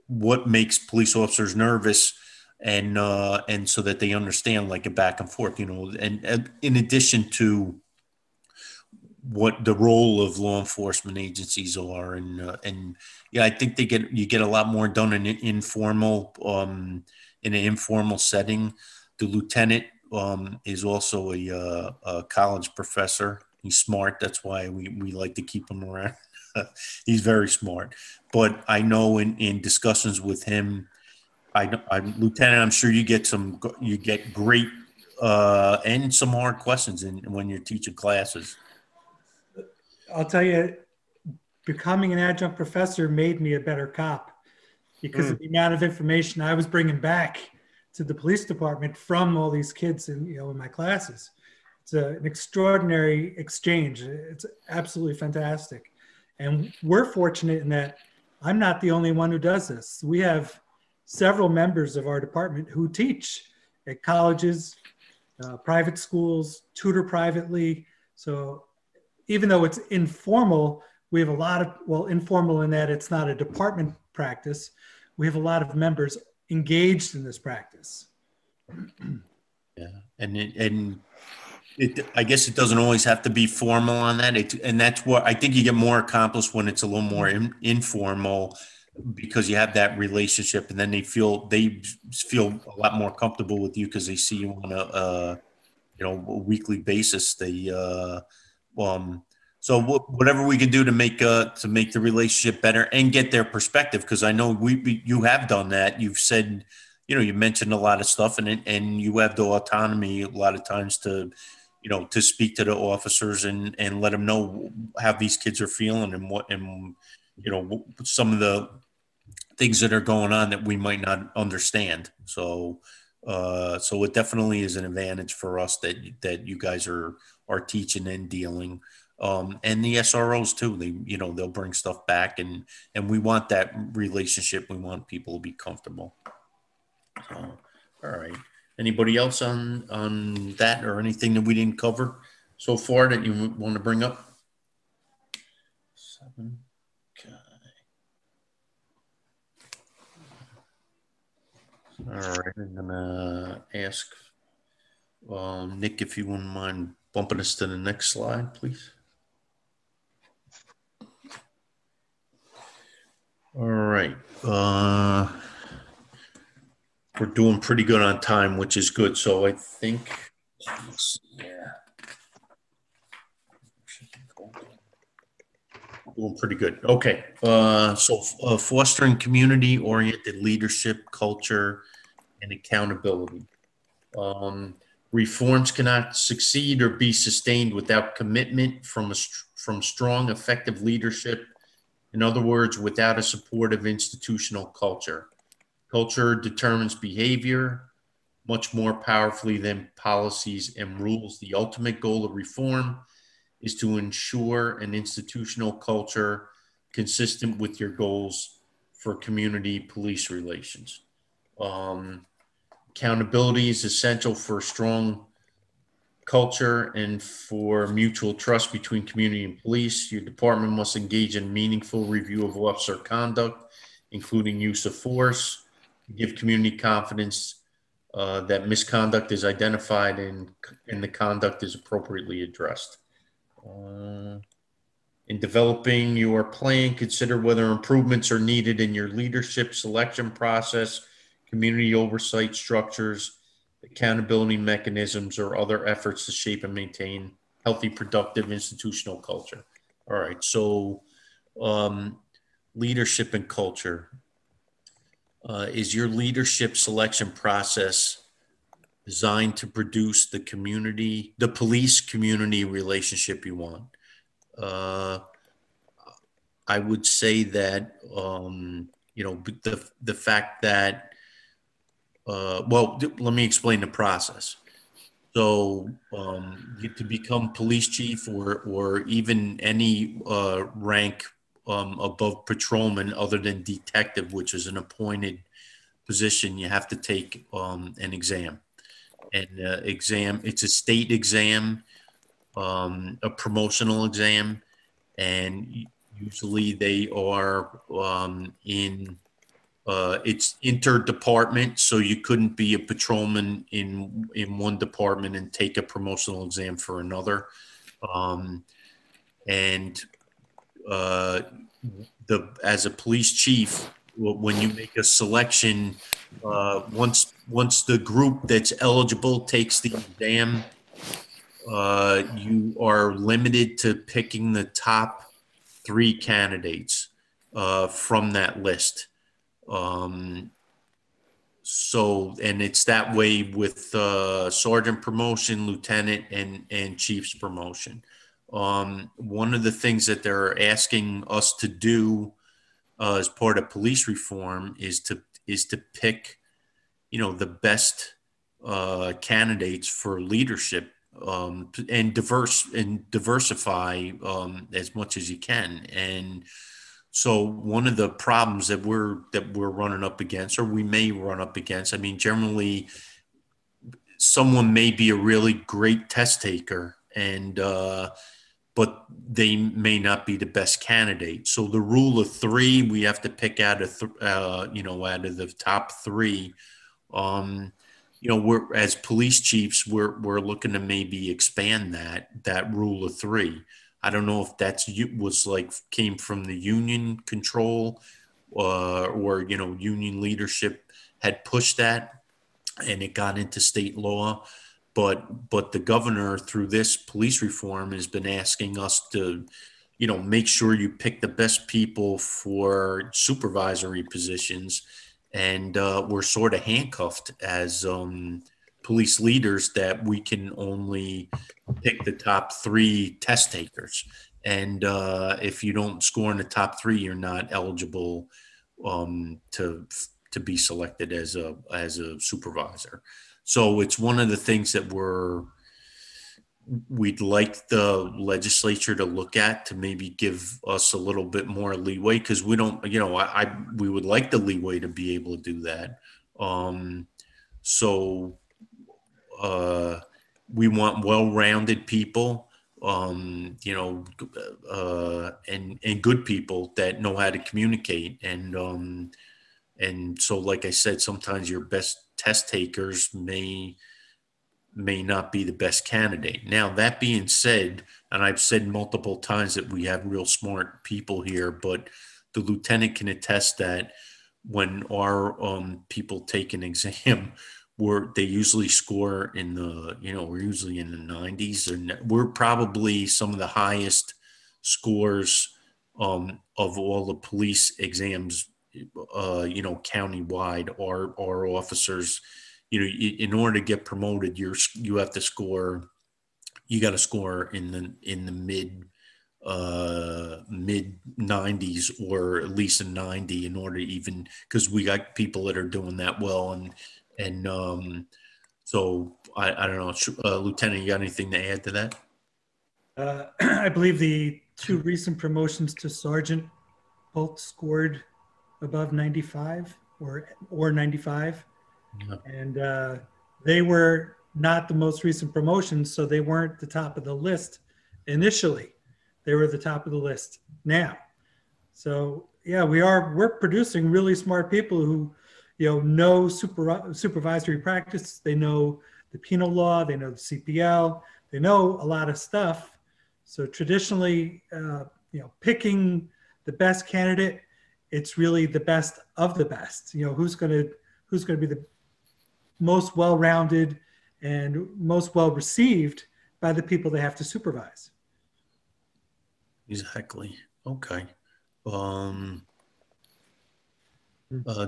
what makes police officers nervous, and so that they understand, like, a back and forth, you know, and in addition to what the role of law enforcement agencies are, and yeah, I think you get a lot more done in an informal setting. The lieutenant is also a college professor. He's smart. That's why we like to keep him around. He's very smart. But I know in discussions with him, I'm Lieutenant, I'm sure you get great and some hard questions when you're teaching classes. I'll tell you, becoming an adjunct professor made me a better cop because of the amount of information I was bringing back to the police department from all these kids in my classes. It's an extraordinary exchange. It's absolutely fantastic. And we're fortunate in that I'm not the only one who does this. We have several members of our department who teach at colleges, private schools, tutor privately. So even though it's informal, we have a lot of, well, informal in that it's not a department practice. We have a lot of members engaged in this practice. Yeah, and I guess it doesn't always have to be formal on that. And that's what I think you get more accomplished when it's a little more informal, because you have that relationship, and then they feel a lot more comfortable with you because they see you on a weekly basis. So whatever we can do to make the relationship better and get their perspective, because I know you have done that. You've said, you mentioned a lot of stuff, and you have the autonomy a lot of times to speak to the officers and let them know how these kids are feeling and some of the things that are going on that we might not understand. So it definitely is an advantage for us that you guys are teaching and dealing. And the SROs too, they'll bring stuff back, and we want that relationship. We want people to be comfortable. So, all right. Anybody else on that, or anything that we didn't cover so far that you want to bring up? 7. Okay. All right. I'm gonna ask Nick if you wouldn't mind bumping us to the next slide, please. All right. We're doing pretty good on time, which is good. So I think, doing pretty good. Okay. So fostering community-oriented leadership, culture, and accountability. Reforms cannot succeed or be sustained without commitment from strong, effective leadership. In other words, without a supportive institutional culture. Culture determines behavior much more powerfully than policies and rules. The ultimate goal of reform is to ensure an institutional culture consistent with your goals for community police relations. Accountability is essential for strong culture and for mutual trust between community and police. Your department must engage in meaningful review of officer conduct, including use of force, give community confidence that misconduct is identified and the conduct is appropriately addressed. In developing your plan, consider whether improvements are needed in your leadership selection process, community oversight structures, accountability mechanisms, or other efforts to shape and maintain healthy, productive institutional culture. All right, so leadership and culture. Is your leadership selection process designed to produce the police community relationship you want? I would say that, you know, the fact that, let me explain the process. So to become police chief or even any rank above patrolman other than detective, which is an appointed position, you have to take an exam. And it's a state exam, a promotional exam, and usually they are it's interdepartment, so you couldn't be a patrolman in one department and take a promotional exam for another. And as a police chief, when you make a selection, once the group that's eligible takes the exam, you are limited to picking the top 3 candidates from that list. And it's that way with sergeant promotion, lieutenant, and chief's promotion. One of the things that they're asking us to do as part of police reform is to pick, you know, the best candidates for leadership, and diversify as much as you can. And so one of the problems that we're running up against, or we may run up against, I mean, generally someone may be a really great test taker, and but they may not be the best candidate. So the rule of 3, we have to pick out of out of the top 3. You know, we're, as police chiefs, we're looking to maybe expand that rule of 3. I don't know if came from the union control, or you know, union leadership had pushed that and it got into state law. But the governor, through this police reform, has been asking us to, you know, make sure you pick the best people for supervisory positions. And we're sort of handcuffed as police leaders that we can only pick the top 3 test takers. And if you don't score in the top 3, you're not eligible to be selected as a supervisor. So it's one of the things that we'd like the legislature to look at, to maybe give us a little bit more leeway, because we don't, you know, we would like the leeway to be able to do that. We want well-rounded people, you know, and good people that know how to communicate. And so, like I said, sometimes your best test takers may not be the best candidate. Now, that being said, and I've said multiple times that we have real smart people here, but the lieutenant can attest that when our people take an exam, they usually score in the, you know, we're usually in the 90s, and we're probably some of the highest scores of all the police exams, you know, countywide. Our officers, you know, in order to get promoted, you got to score in the mid 90s, or at least a 90, in order to even, because we got people that are doing that well. And so I don't know, Lieutenant, you got anything to add to that? I believe the 2 recent promotions to sergeant both scored above 95 or 95. Yeah. And they were not the most recent promotions, so they weren't the top of the list initially. They were the top of the list now. So yeah, we're producing really smart people who, you know supervisory practice. They know the penal law, they know the CPL, they know a lot of stuff. So traditionally, you know, picking the best candidate, it's really the best of the best. You know, who's going to be the most well-rounded and most well-received by the people they have to supervise. Exactly. Okay.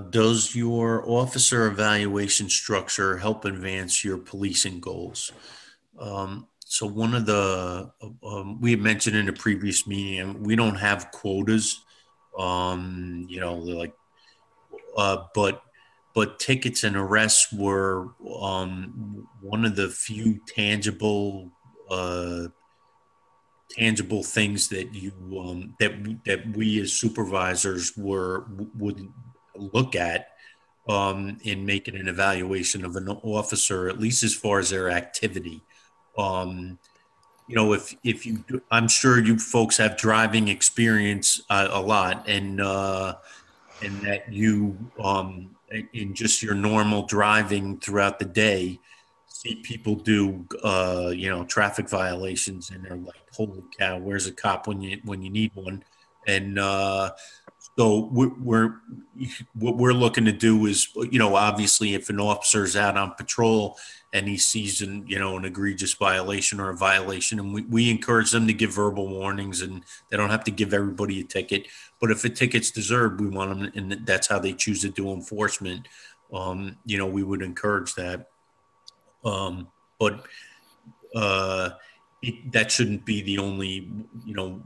Does your officer evaluation structure help advance your policing goals? So one of the, we had mentioned in a previous meeting, we don't have quotas like, but tickets and arrests were one of the few tangible things that that we as supervisors would look at in making an evaluation of an officer, at least as far as their activity. If you, I'm sure you folks have driving experience a lot, and that you, in just your normal driving throughout the day, see people do, traffic violations, and they're like, "Holy cow, where's a cop when you need one?" And so what we're looking to do is, obviously, if an officer's out on patrol and he sees an egregious violation or a violation, and we encourage them to give verbal warnings, and they don't have to give everybody a ticket. But if a ticket's deserved, we want them, and that's how they choose to do enforcement. We would encourage that. But that shouldn't be the only,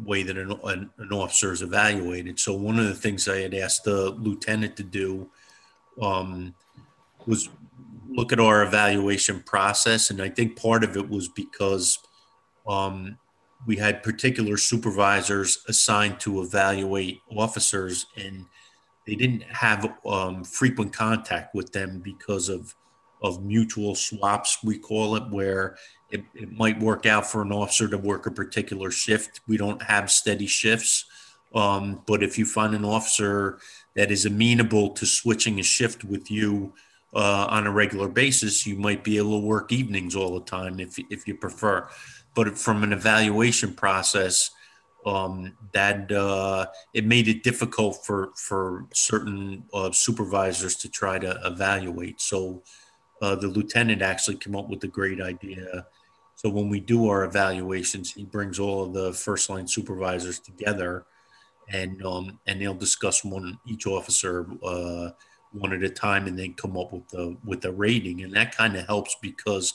way that an officer is evaluated. So one of the things I had asked the lieutenant to do was look at our evaluation process. And I think part of it was because we had particular supervisors assigned to evaluate officers, and they didn't have frequent contact with them because of mutual swaps, we call it, where it might work out for an officer to work a particular shift. We don't have steady shifts. But if you find an officer that is amenable to switching a shift with you on a regular basis, you might be able to work evenings all the time if you prefer. But from an evaluation process, that it made it difficult for certain supervisors to try to evaluate. So the lieutenant actually came up with a great idea. So when we do our evaluations, he brings all of the first line supervisors together, and they'll discuss each officer one at a time, and then come up with the rating. And that kind of helps because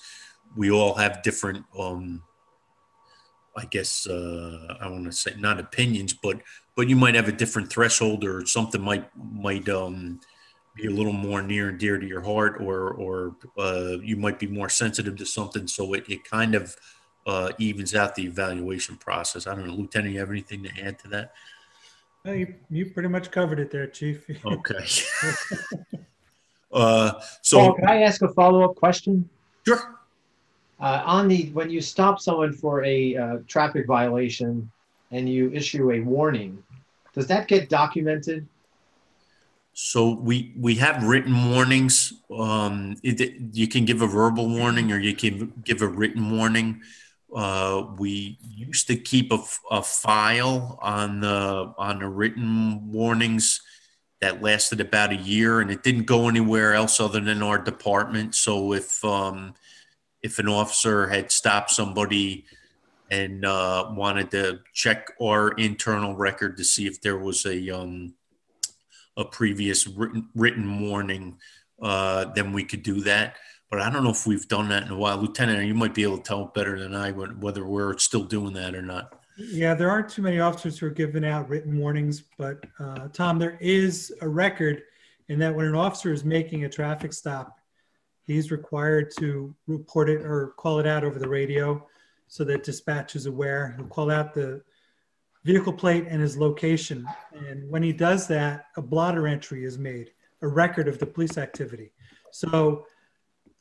we all have different, I guess, I want to say not opinions, but you might have a different threshold, or something might be a little more near and dear to your heart, or you might be more sensitive to something. So it kind of evens out the evaluation process. I don't know, Lieutenant, you have anything to add to that? No, you pretty much covered it there, Chief. Okay. Paul, can I ask a follow-up question? Sure. When you stop someone for a traffic violation and you issue a warning, does that get documented? So we have written warnings. You can give a verbal warning, or you can give a written warning. We used to keep a file on the written warnings that lasted about a year, and it didn't go anywhere else other than our department. So if an officer had stopped somebody and wanted to check our internal record to see if there was a previous written warning, then we could do that. But I don't know if we've done that in a while. Lieutenant, you might be able to tell better than I would whether we're still doing that or not. Yeah, there aren't too many officers who are giving out written warnings, but Tom, there is a record in that when an officer is making a traffic stop, he's required to report it or call it out over the radio so that dispatch is aware. He'll call out the vehicle plate and his location. And when he does that, a blotter entry is made, a record of the police activity. So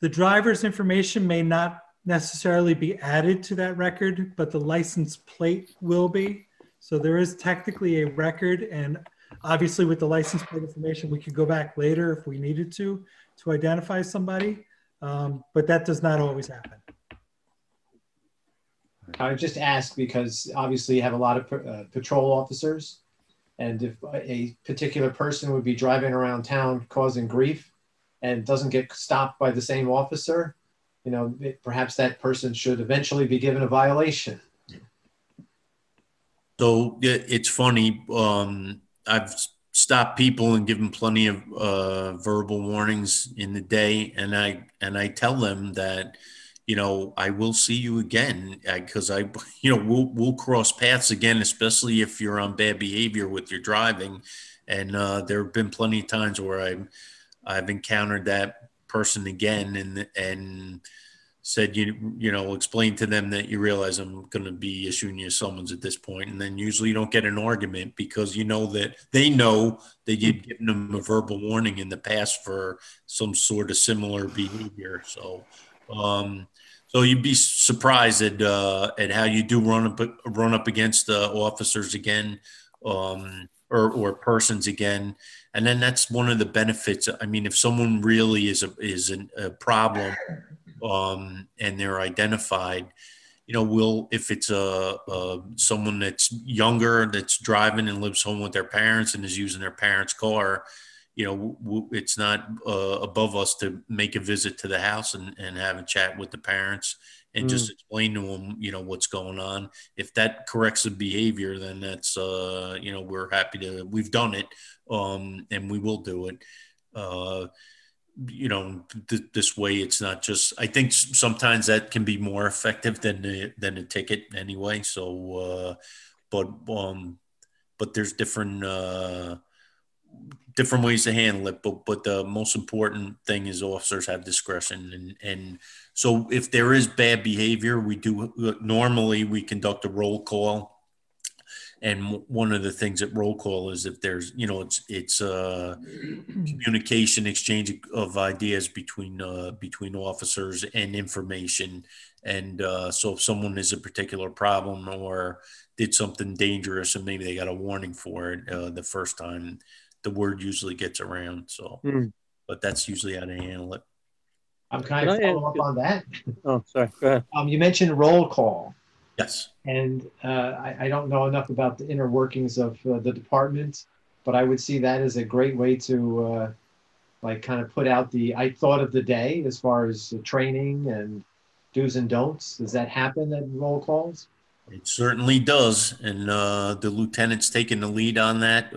the driver's information may not necessarily be added to that record, but the license plate will be. So there is technically a record, and obviously with the license plate information, we could go back later if we needed to identify somebody, but that does not always happen. I just ask because obviously you have a lot of patrol officers, and if a particular person would be driving around town causing grief and doesn't get stopped by the same officer, perhaps that person should eventually be given a violation. So it's funny. I've stopped people and given plenty of verbal warnings in the day, and I tell them that, I will see you again because we'll cross paths again, especially if you're on bad behavior with your driving. And there have been plenty of times where I've encountered that person again and said, explain to them that you realize I'm going to be issuing you summons at this point. And then usually you don't get an argument because that they know that you'd given them a verbal warning in the past for some sort of similar behavior. So you'd be surprised at how you do run up against officers again, or persons again. And then that's one of the benefits. I mean, if someone really is a problem, and they're identified, if it's someone that's younger, that's driving and lives home with their parents and is using their parents' car, it's not above us to make a visit to the house and have a chat with the parents and just explain to them, what's going on. If that corrects the behavior, then that's, we're happy we've done it, and we will do it. This way it's not just, I think sometimes that can be more effective than a ticket anyway. So, but there's different ways to handle it. But the most important thing is officers have discretion. And so if there is bad behavior, normally we conduct a roll call. And one of the things at roll call is if there's, it's communication, exchange of ideas between officers and information. And so if someone is a particular problem or did something dangerous and maybe they got a warning for it the first time, the word usually gets around. So, but that's usually how they handle it. Can I follow up on that? Oh, sorry. Go ahead. You mentioned roll call. Yes. And I don't know enough about the inner workings of the department, but I would see that as a great way to kind of put out I thought of the day as far as training and do's and don'ts. Does that happen at roll calls? It certainly does. And the lieutenant's taking the lead on that.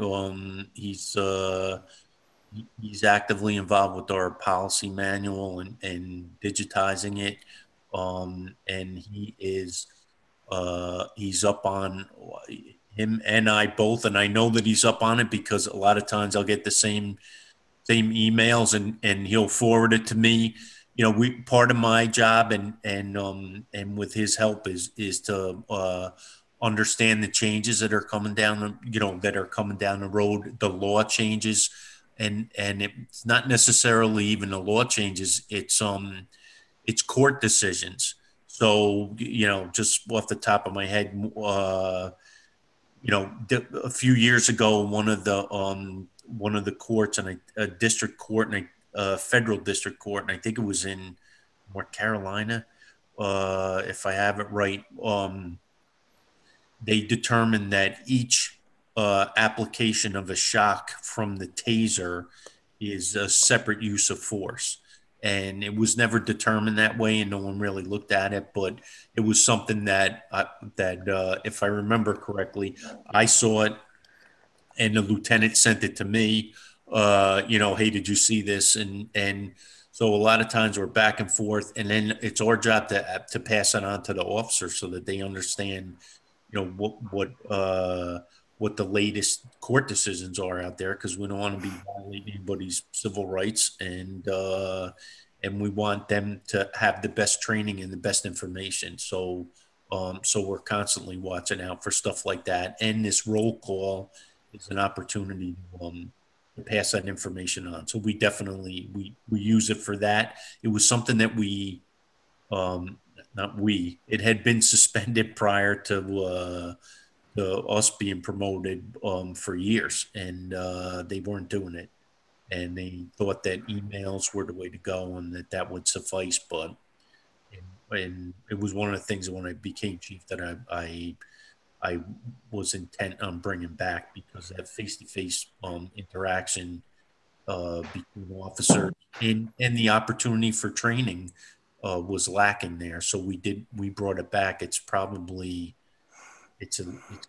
He's actively involved with our policy manual and digitizing it. And he's up on him and I both, and I know that he's up on it because a lot of times I'll get the same emails and he'll forward it to me. Part of my job and with his help is to understand the changes that are coming down the road, the law changes, and it's not necessarily even the law changes. It's court decisions. So, just off the top of my head, a few years ago, one of the courts, and a district court and a federal district court, and I think it was in North Carolina, if I have it right, they determined that each application of a shock from the taser is a separate use of force. And it was never determined that way, and no one really looked at it. But it was something that if I remember correctly, I saw it, and the lieutenant sent it to me. Hey, did you see this? And so a lot of times we're back and forth, and then it's our job to pass it on to the officers so that they understand, what the latest court decisions are out there, because we don't want to be violating anybody's civil rights, and we want them to have the best training and the best information. So we're constantly watching out for stuff like that. And this roll call is an opportunity to pass that information on. So we definitely, we use it for that. It was something that it had been suspended prior to us being promoted for years, and they weren't doing it, and they thought that emails were the way to go and that would suffice. But and it was one of the things when I became chief that I was intent on bringing back, because that face-to-face interaction between officers and the opportunity for training was lacking there. So we brought it back. It's probably it's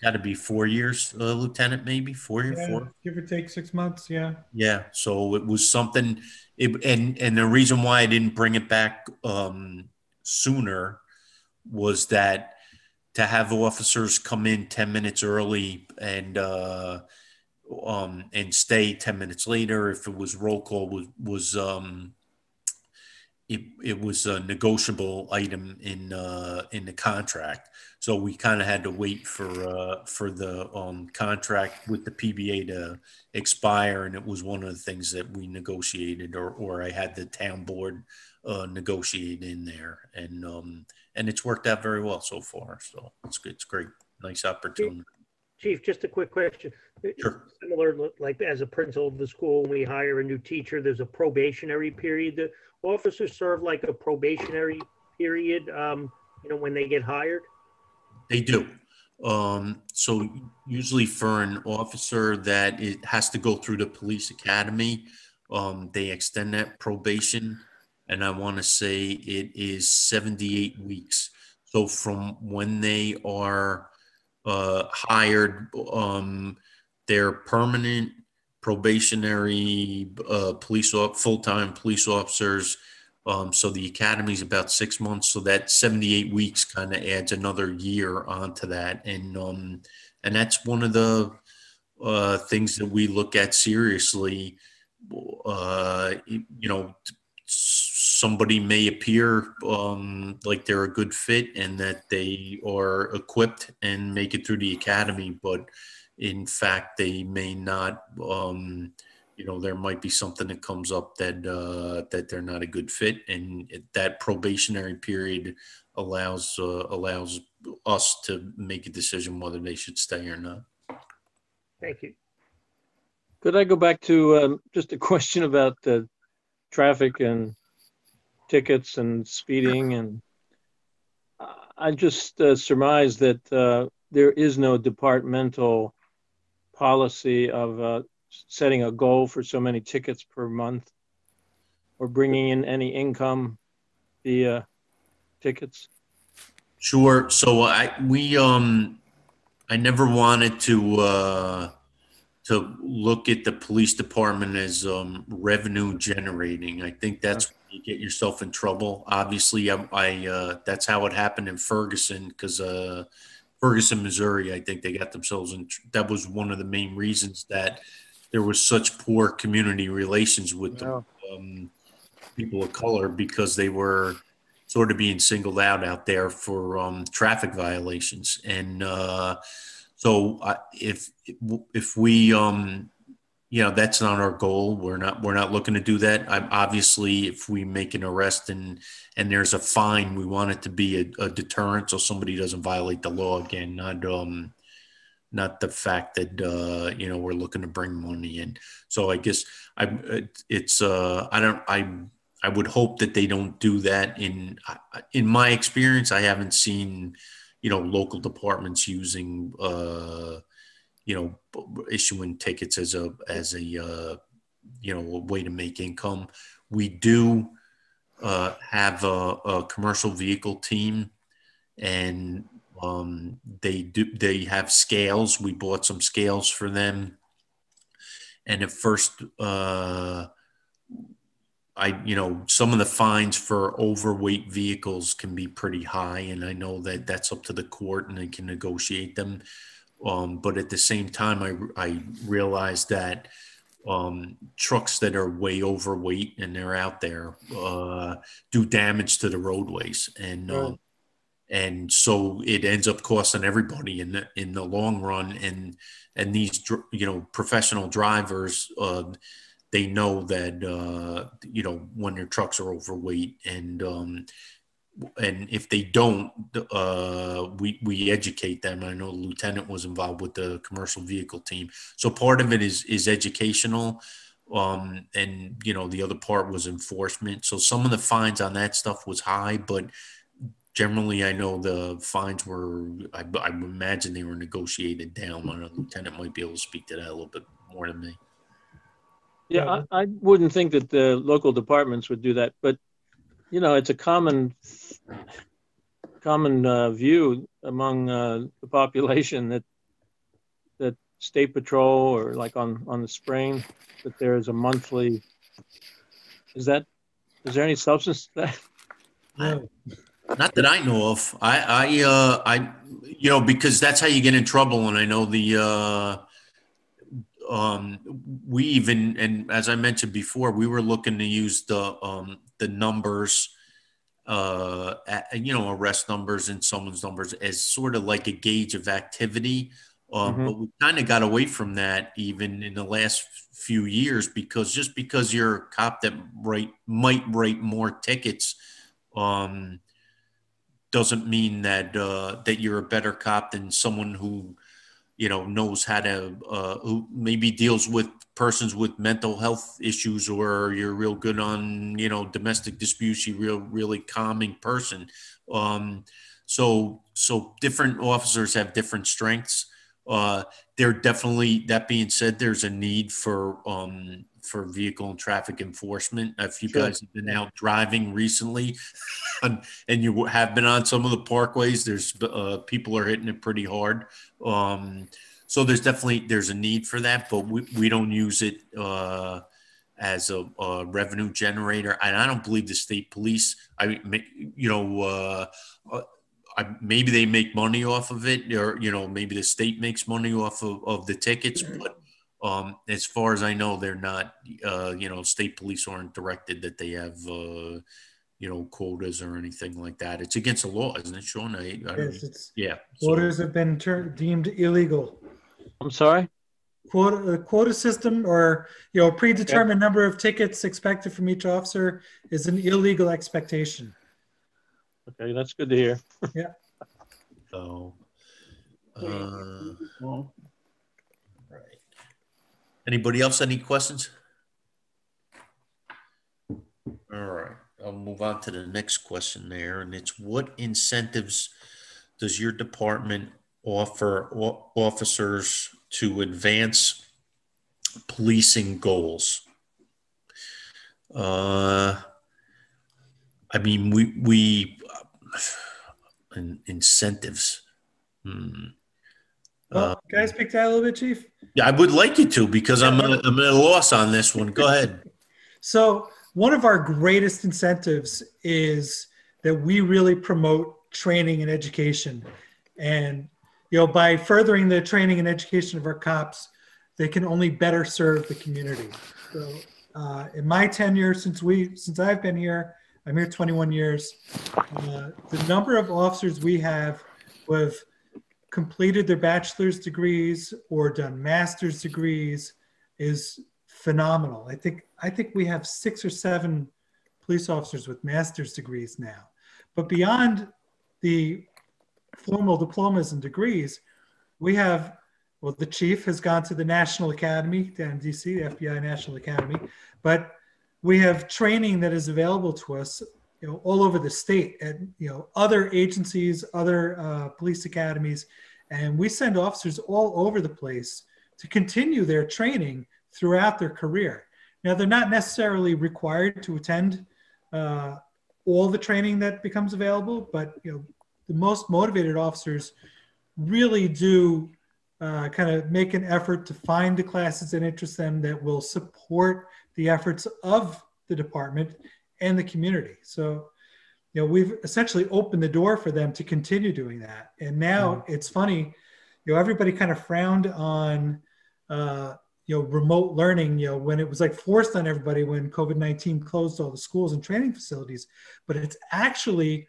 got to be 4 years, Lieutenant, maybe 4 years, Yeah, give or take 6 months. Yeah. Yeah. So it was something, and the reason why I didn't bring it back sooner was that to have officers come in 10 minutes early and stay 10 minutes later, if it was roll call, it was a negotiable item in the contract. So we kind of had to wait for the contract with the PBA to expire, and it was one of the things that we negotiated, or I had the town board negotiate in there, and it's worked out very well so far. So it's good. It's great. Nice opportunity. Chief, just a quick question. Sure. Similar, like as a principal of the school, when we hire a new teacher, there's a probationary period. The officers serve like a probationary period, when they get hired? They do. So usually for an officer that it has to go through the police academy, they extend that probation. And I want to say it is 78 weeks. So from when they are hired, they're permanent probationary full-time police officers. So the academy is about 6 months. So that 78 weeks kind of adds another year onto that. And that's one of the things that we look at seriously. Somebody may appear like they're a good fit and that they are equipped and make it through the academy, but in fact, they may not. There might be something that comes up that they're not a good fit, and that probationary period allows us to make a decision whether they should stay or not. Thank you. Could I go back to just a question about traffic and tickets and speeding? And I just surmise that there is no departmental policy of setting a goal for so many tickets per month or bringing in any income via tickets. Sure. So I never wanted to look at the police department as revenue generating. I think that's when you get yourself in trouble. Obviously, I that's how it happened in Ferguson, because Ferguson, Missouri, I think they got themselves in. That was one of the main reasons that there was such poor community relations with the people of color, because they were sort of being singled out there for traffic violations. And so if we, that's not our goal. We're not looking to do that. Obviously, if we make an arrest and there's a fine, we want it to be a deterrent so somebody doesn't violate the law again, not the fact that, we're looking to bring money in. So I guess I would hope that they don't do that. In my experience, I haven't seen, local departments using, issuing tickets as a way to make income. We do have a commercial vehicle team, and they have scales. We bought some scales for them, and at first, some of the fines for overweight vehicles can be pretty high, and I know that that's up to the court and they can negotiate them. But at the same time, I realize that trucks that are way overweight and they're out there do damage to the roadways, and so it ends up costing everybody in the long run. And these professional drivers, they know that when their trucks are overweight, and if they don't, we educate them. I know the lieutenant was involved with the commercial vehicle team, so part of it is educational, and the other part was enforcement. So some of the fines on that stuff was high, but generally I know the fines were, I would imagine they were negotiated down. I know the lieutenant might be able to speak to that a little bit more than me. Yeah, I wouldn't think that the local departments would do that, but it's a common view among the population that state patrol, or like on the spring, that there's a monthly. Is there any substance to that? No. Not that I know of. Because that's how you get in trouble. And I know we even, and as I mentioned before, we were looking to use the numbers, arrest numbers and someone's numbers as sort of like a gauge of activity. But we kind of got away from that even in the last few years, because just because you're a cop that might write more tickets, doesn't mean that you're a better cop than someone who knows how to who maybe deals with persons with mental health issues, or you're real good on domestic disputes, you're really calming person. So different officers have different strengths. There definitely, that being said, there's a need for vehicle and traffic enforcement. If you guys have been out driving recently and you have been on some of the parkways, there's people are hitting it pretty hard. So there's a need for that, but we don't use it as a revenue generator. And I don't believe the state police, maybe they make money off of it, or maybe the state makes money off of the tickets, but as far as I know, they're not. State police aren't directed that they have quotas or anything like that. It's against the law, isn't it, Sean? Yeah. Quotas have been deemed illegal. I'm sorry? Quota system, or predetermined number of tickets expected from each officer, is an illegal expectation. Okay, that's good to hear. Yeah. So, right. Anybody else? Any questions? All right. I'll move on to the next question there, and it's, what incentives does your department offer officers to advance policing goals? Incentives. Well, can I speak to that a little bit, Chief? Yeah, I would like you to, because I'm at a loss on this one. Go ahead. So one of our greatest incentives is that we really promote training and education. And, by furthering the training and education of our cops, they can only better serve the community. So in my tenure, since I've been here, I'm here 21 years, the number of officers we have who have completed their bachelor's degrees or done master's degrees is phenomenal. I think we have 6 or 7 police officers with master's degrees now. But beyond the formal diplomas and degrees, we have, the chief has gone to the National Academy down in DC, the FBI National Academy, but we have training that is available to us, all over the state at, other agencies, other police academies, and we send officers all over the place to continue their training throughout their career. Now, they're not necessarily required to attend all the training that becomes available, but the most motivated officers really do kind of make an effort to find the classes that interest them, that will support the efforts of the department and the community. So, we've essentially opened the door for them to continue doing that. And now it's funny, everybody kind of frowned on, remote learning, when it was like forced on everybody when COVID-19 closed all the schools and training facilities, but it's actually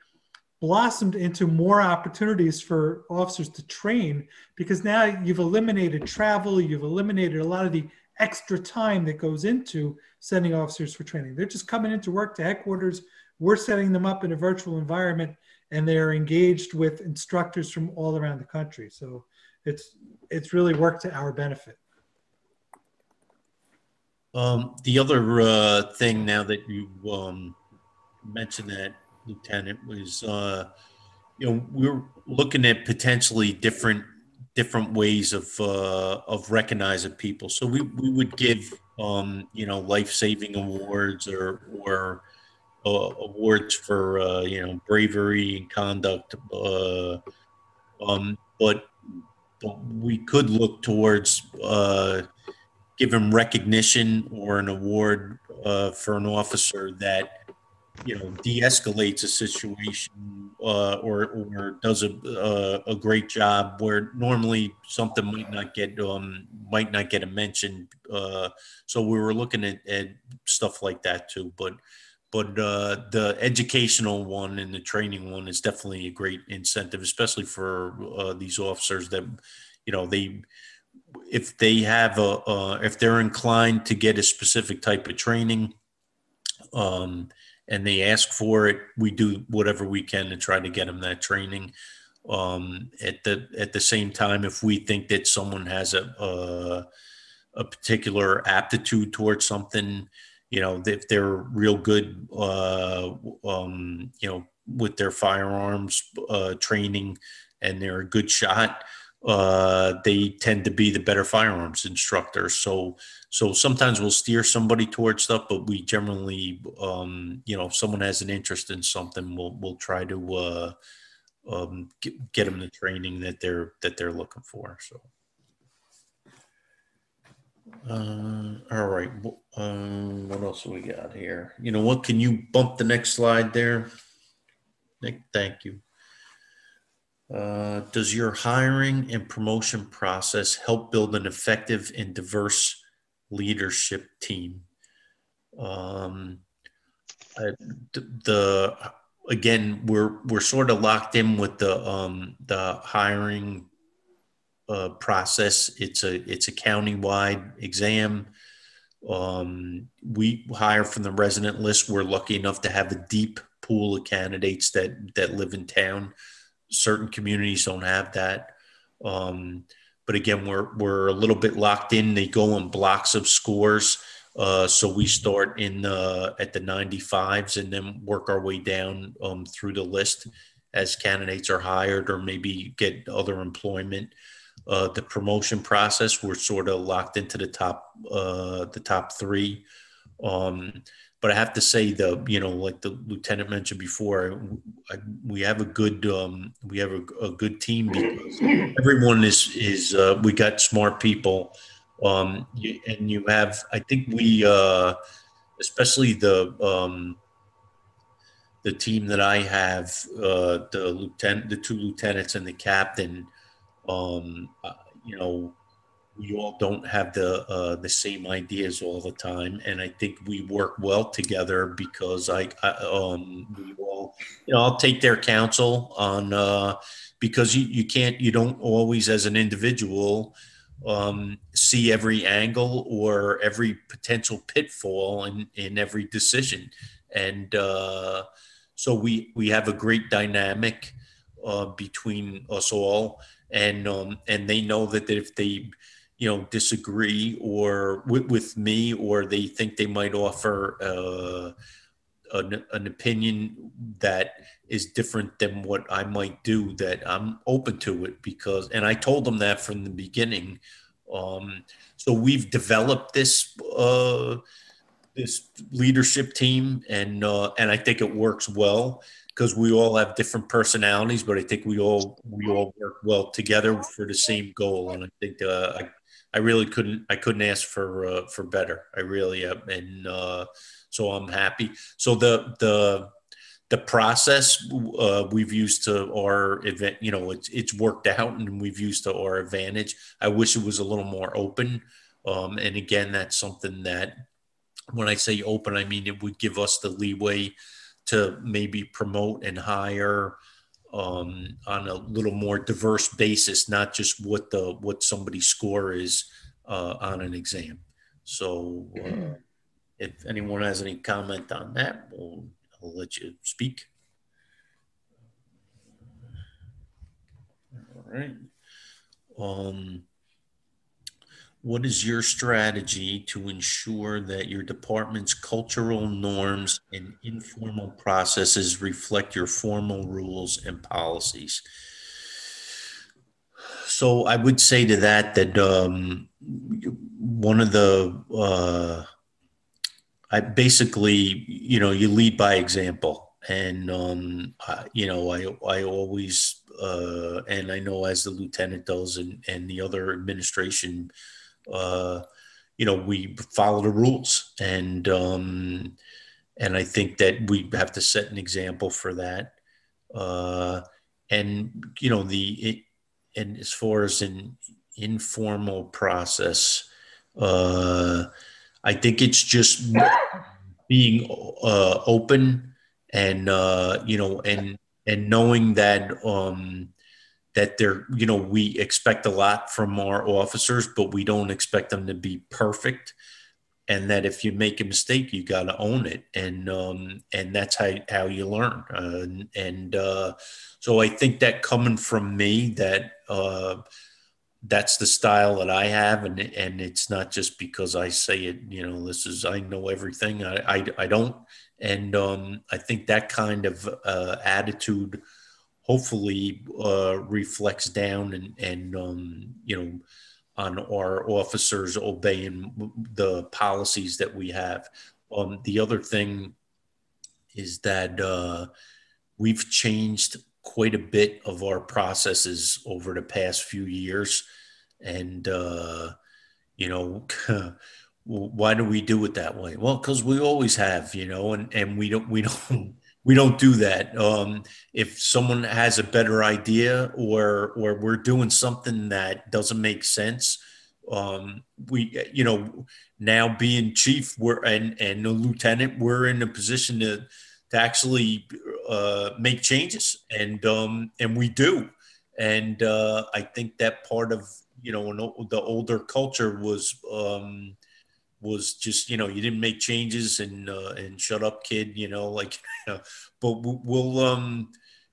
blossomed into more opportunities for officers to train, because now you've eliminated travel, you've eliminated a lot of the extra time that goes into sending officers for training. They're just coming into work to headquarters. We're setting them up in a virtual environment, and they're engaged with instructors from all around the country. So it's really worked to our benefit. The other thing, now that you mentioned that, Lieutenant, was we're looking at potentially different ways of recognizing people. So we would give life-saving awards or awards for bravery and conduct, but we could look towards giving recognition or an award for an officer that de-escalates a situation or does a great job where normally something might not get a mention. So we were looking at stuff like that too. But the educational one and the training one is definitely a great incentive, especially for these officers that, if they have if they're inclined to get a specific type of training, and they ask for it, we do whatever we can to try to get them that training. At the same time, if we think that someone has a particular aptitude towards something, if they're real good, with their firearms training, and they're a good shot, they tend to be the better firearms instructors. So sometimes we'll steer somebody towards stuff, but we generally, if someone has an interest in something, we'll try to get them the training that they're looking for. So. All right. What else do we got here? What, can you bump the next slide there, Nick? Thank you. Does your hiring and promotion process help build an effective and diverse leadership team? Again, we're sort of locked in with the hiring process. It's a countywide exam. We hire from the resident list. We're lucky enough to have a deep pool of candidates that live in town. Certain communities don't have that. But again, we're a little bit locked in. They go in blocks of scores. So we start at the 95s and then work our way down through the list as candidates are hired or maybe get other employment. The promotion process, we're sort of locked into the top three. But I have to say, like the lieutenant mentioned before, we have a good team because everyone is we got smart people, and you have, I think we especially the team that I have, the two lieutenants and the captain. We all don't have the same ideas all the time, and I think we work well together because we all, I'll take their counsel on because you don't always as an individual see every angle or every potential pitfall in every decision, and so we have a great dynamic between us all, and they know that if they disagree or with me, or they think they might offer an opinion that is different than what I might do, that I'm open to it, and I told them that from the beginning. So we've developed this leadership team, and I think it works well because we all have different personalities, but I think we all work well together for the same goal. And I think I really couldn't ask for better. I really have, and so I'm happy. So the process we've used to our event, it's worked out, and we've used to our advantage. I wish it was a little more open, and again, that's something that, when I say open, I mean it would give us the leeway to maybe promote and hire on a little more diverse basis, not just what somebody's score is on an exam. So if anyone has any comment on that, I'll let you speak. All right. What is your strategy to ensure that your department's cultural norms and informal processes reflect your formal rules and policies? So I would say to that one of the, I basically, you lead by example. And, I always, and I know as the lieutenant does and the other administration, we follow the rules, and I think that we have to set an example for that. uh, and you know and as far as an informal process, uh, I think it's just being open and you know and knowing that that they're, you know, we expect a lot from our officers, but we don't expect them to be perfect. And that if you make a mistake, you got to own it. And that's how you learn. So I think that coming from me, that's the style that I have. And it's not just because I say it, you know, I know everything. I don't. And I think that kind of attitude hopefully reflects down and you know, on our officers obeying the policies that we have. The other thing is that we've changed quite a bit of our processes over the past few years, and you know, why do we do it that way? Well, because we always have, you know, and we don't do that. If someone has a better idea or we're doing something that doesn't make sense, we, you know, now being chief, and a lieutenant, we're in a position to actually make changes, and we do. And I think that part of, you know, the older culture was just, you know, you didn't make changes and shut up, kid, you know, like, but we'll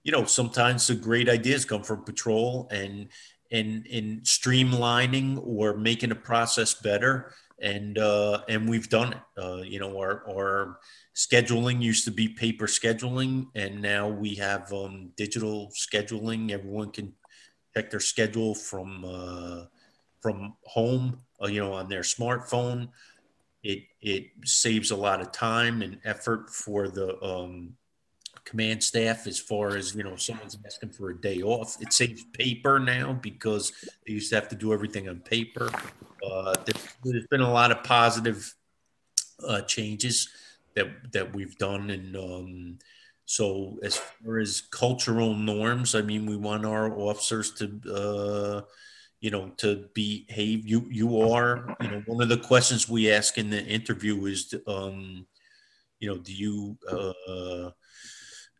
you know, sometimes the great ideas come from patrol and in streamlining or making a process better. And we've done it. You know, our scheduling used to be paper scheduling, and now we have digital scheduling. Everyone can check their schedule from home, you know, on their smartphone. It saves a lot of time and effort for the command staff, as far as, you know, someone's asking for a day off. It saves paper now because they used to have to do everything on paper. There's been a lot of positive changes that we've done, and so as far as cultural norms, I mean, we want our officers to you know, to behave. You are, you know, one of the questions we ask in the interview is you know, do you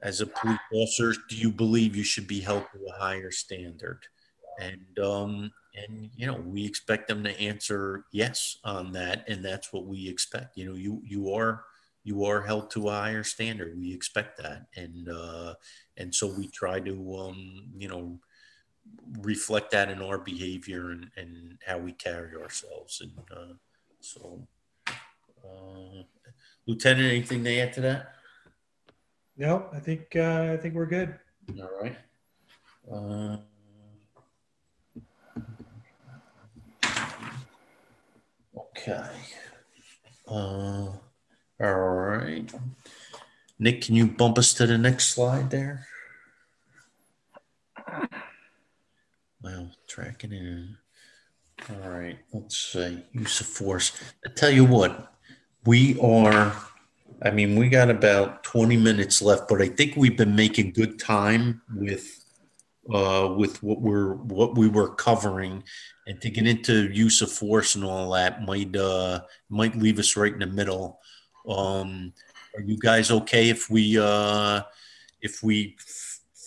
as a police officer, do you believe you should be held to a higher standard? And you know, we expect them to answer yes on that, and that's what we expect. You know, you are held to a higher standard. We expect that, and so we try to you know, reflect that in our behavior and how we carry ourselves. And so, Lieutenant, anything to add to that? No, I think we're good. All right. Okay. All right. Nick, can you bump us to the next slide there? Well, tracking in. All right. Let's see. Use of force. I tell you what, we got about 20 minutes left, but I think we've been making good time with what we were covering, and to get into use of force and all that might leave us right in the middle. Are you guys okay if we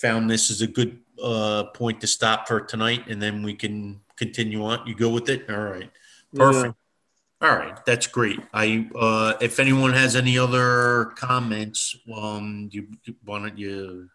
found this as a good point to stop for tonight, and then we can continue on? You go with it? All right. Perfect. Yeah. All right. That's great. If anyone has any other comments, why don't you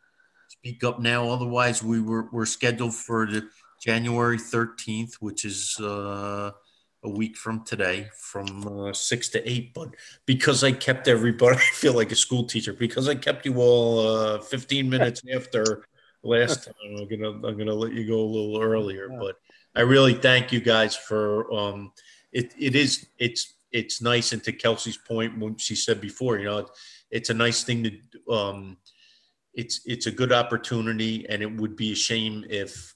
speak up now? Otherwise, we're scheduled for the January 13th, which is a week from today, from 6 to 8. But because I kept everybody, I feel like a school teacher, because I kept you all 15 minutes after last time, I'm gonna let you go a little earlier. But I really thank you guys for it's nice. And to Kelsey's point, when she said before, you know, it's a nice thing to it's a good opportunity, and it would be a shame if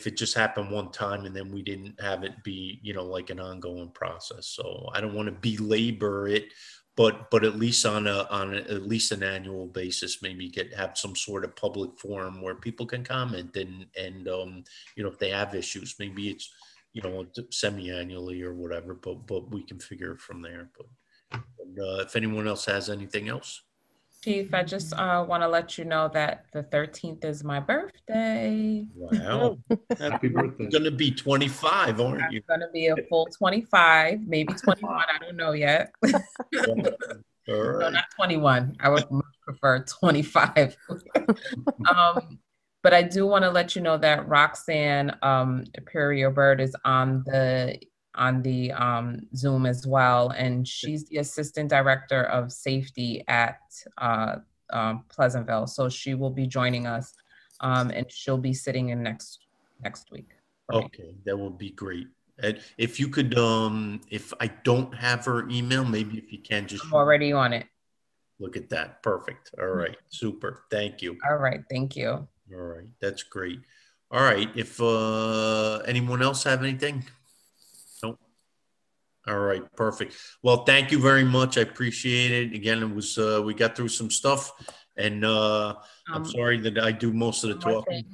it just happened one time and then we didn't have it be, you know, like an ongoing process. So I don't want to belabor it, but at least on at least an annual basis, maybe have some sort of public forum where people can comment and you know, if they have issues, maybe it's, you know, semi-annually or whatever, but we can figure it from there. But if anyone else has anything else. Chief, I just want to let you know that the 13th is my birthday. Wow. Happy birthday. You're gonna be 25, aren't you? I'm going to be a full 25, maybe 21. I don't know yet. All No, right. not 21. I would much prefer 25. But I do want to let you know that Roxanne Imperial Bird is on the Zoom as well, and she's the assistant director of safety at Pleasantville. So she will be joining us, and she'll be sitting in next week. Okay, that would be great. And if you could, if I don't have her email, maybe if you can just I'm already on it. look at that. Perfect. All right. Super. Thank you. All right. Thank you. All right. That's great. All right. If anyone else have anything? Nope. All right. Perfect. Well, thank you very much. I appreciate it. Again, it was we got through some stuff, and I'm sorry that I do most of the talking.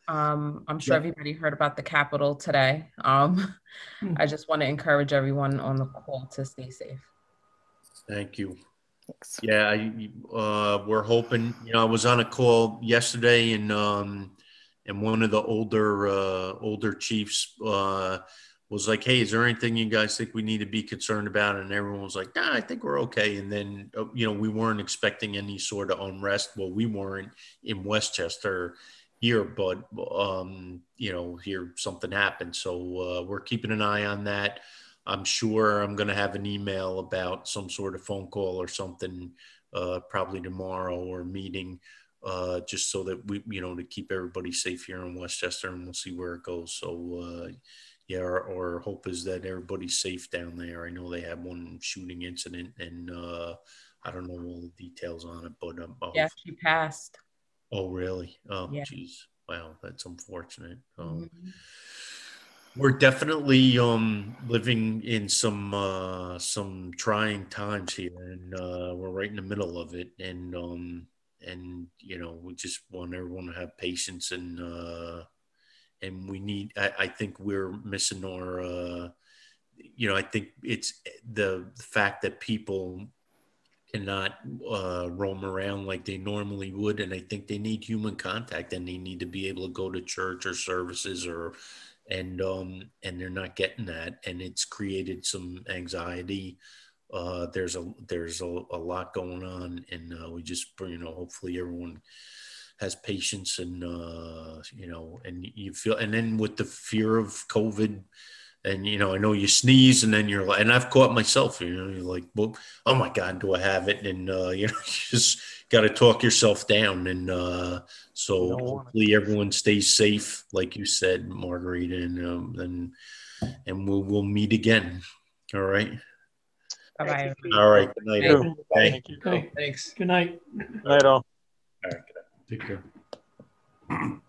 I'm sure everybody heard about the Capitol today. I just want to encourage everyone on the call to stay safe. Thank you. Thanks. Yeah, we're hoping. You know, I was on a call yesterday, and one of the older chiefs was like, "Hey, is there anything you guys think we need to be concerned about?" And everyone was like, "Nah, I think we're okay." And then, you know, we weren't expecting any sort of unrest. Well, we weren't in Westchester here, but you know, here something happened. So we're keeping an eye on that. I'm sure I'm going to have an email about some sort of phone call or something, probably tomorrow, or a meeting, just so that we, you know, to keep everybody safe here in Westchester, and we'll see where it goes. So, yeah, our hope is that everybody's safe down there. I know they had one shooting incident, and I don't know all the details on it, but Yeah, she passed. Oh, really? Oh, Yeah. geez. Wow, that's unfortunate. Mm-hmm. We're definitely living in some trying times here, and we're right in the middle of it. And you know, we just want everyone to have patience, and we need. I think we're missing our. You know, I think it's the fact that people cannot roam around like they normally would, and I think they need human contact, and they need to be able to go to church or services, or and they're not getting that, and it's created some anxiety. There's a lot going on, and we just, you know, hopefully everyone has patience, and you know, and you feel, and then with the fear of COVID. And, you know, I know you sneeze, and then you're like, and I've caught myself, you know, you're like, well, oh my God, do I have it? And, you know, you just got to talk yourself down. And so hopefully everyone stays safe, like you said, Margarita, and we'll meet again. All right. Bye-bye. All right. Good night. Thank Thank you. Okay, thanks. Good night. Night all. All right. Take care.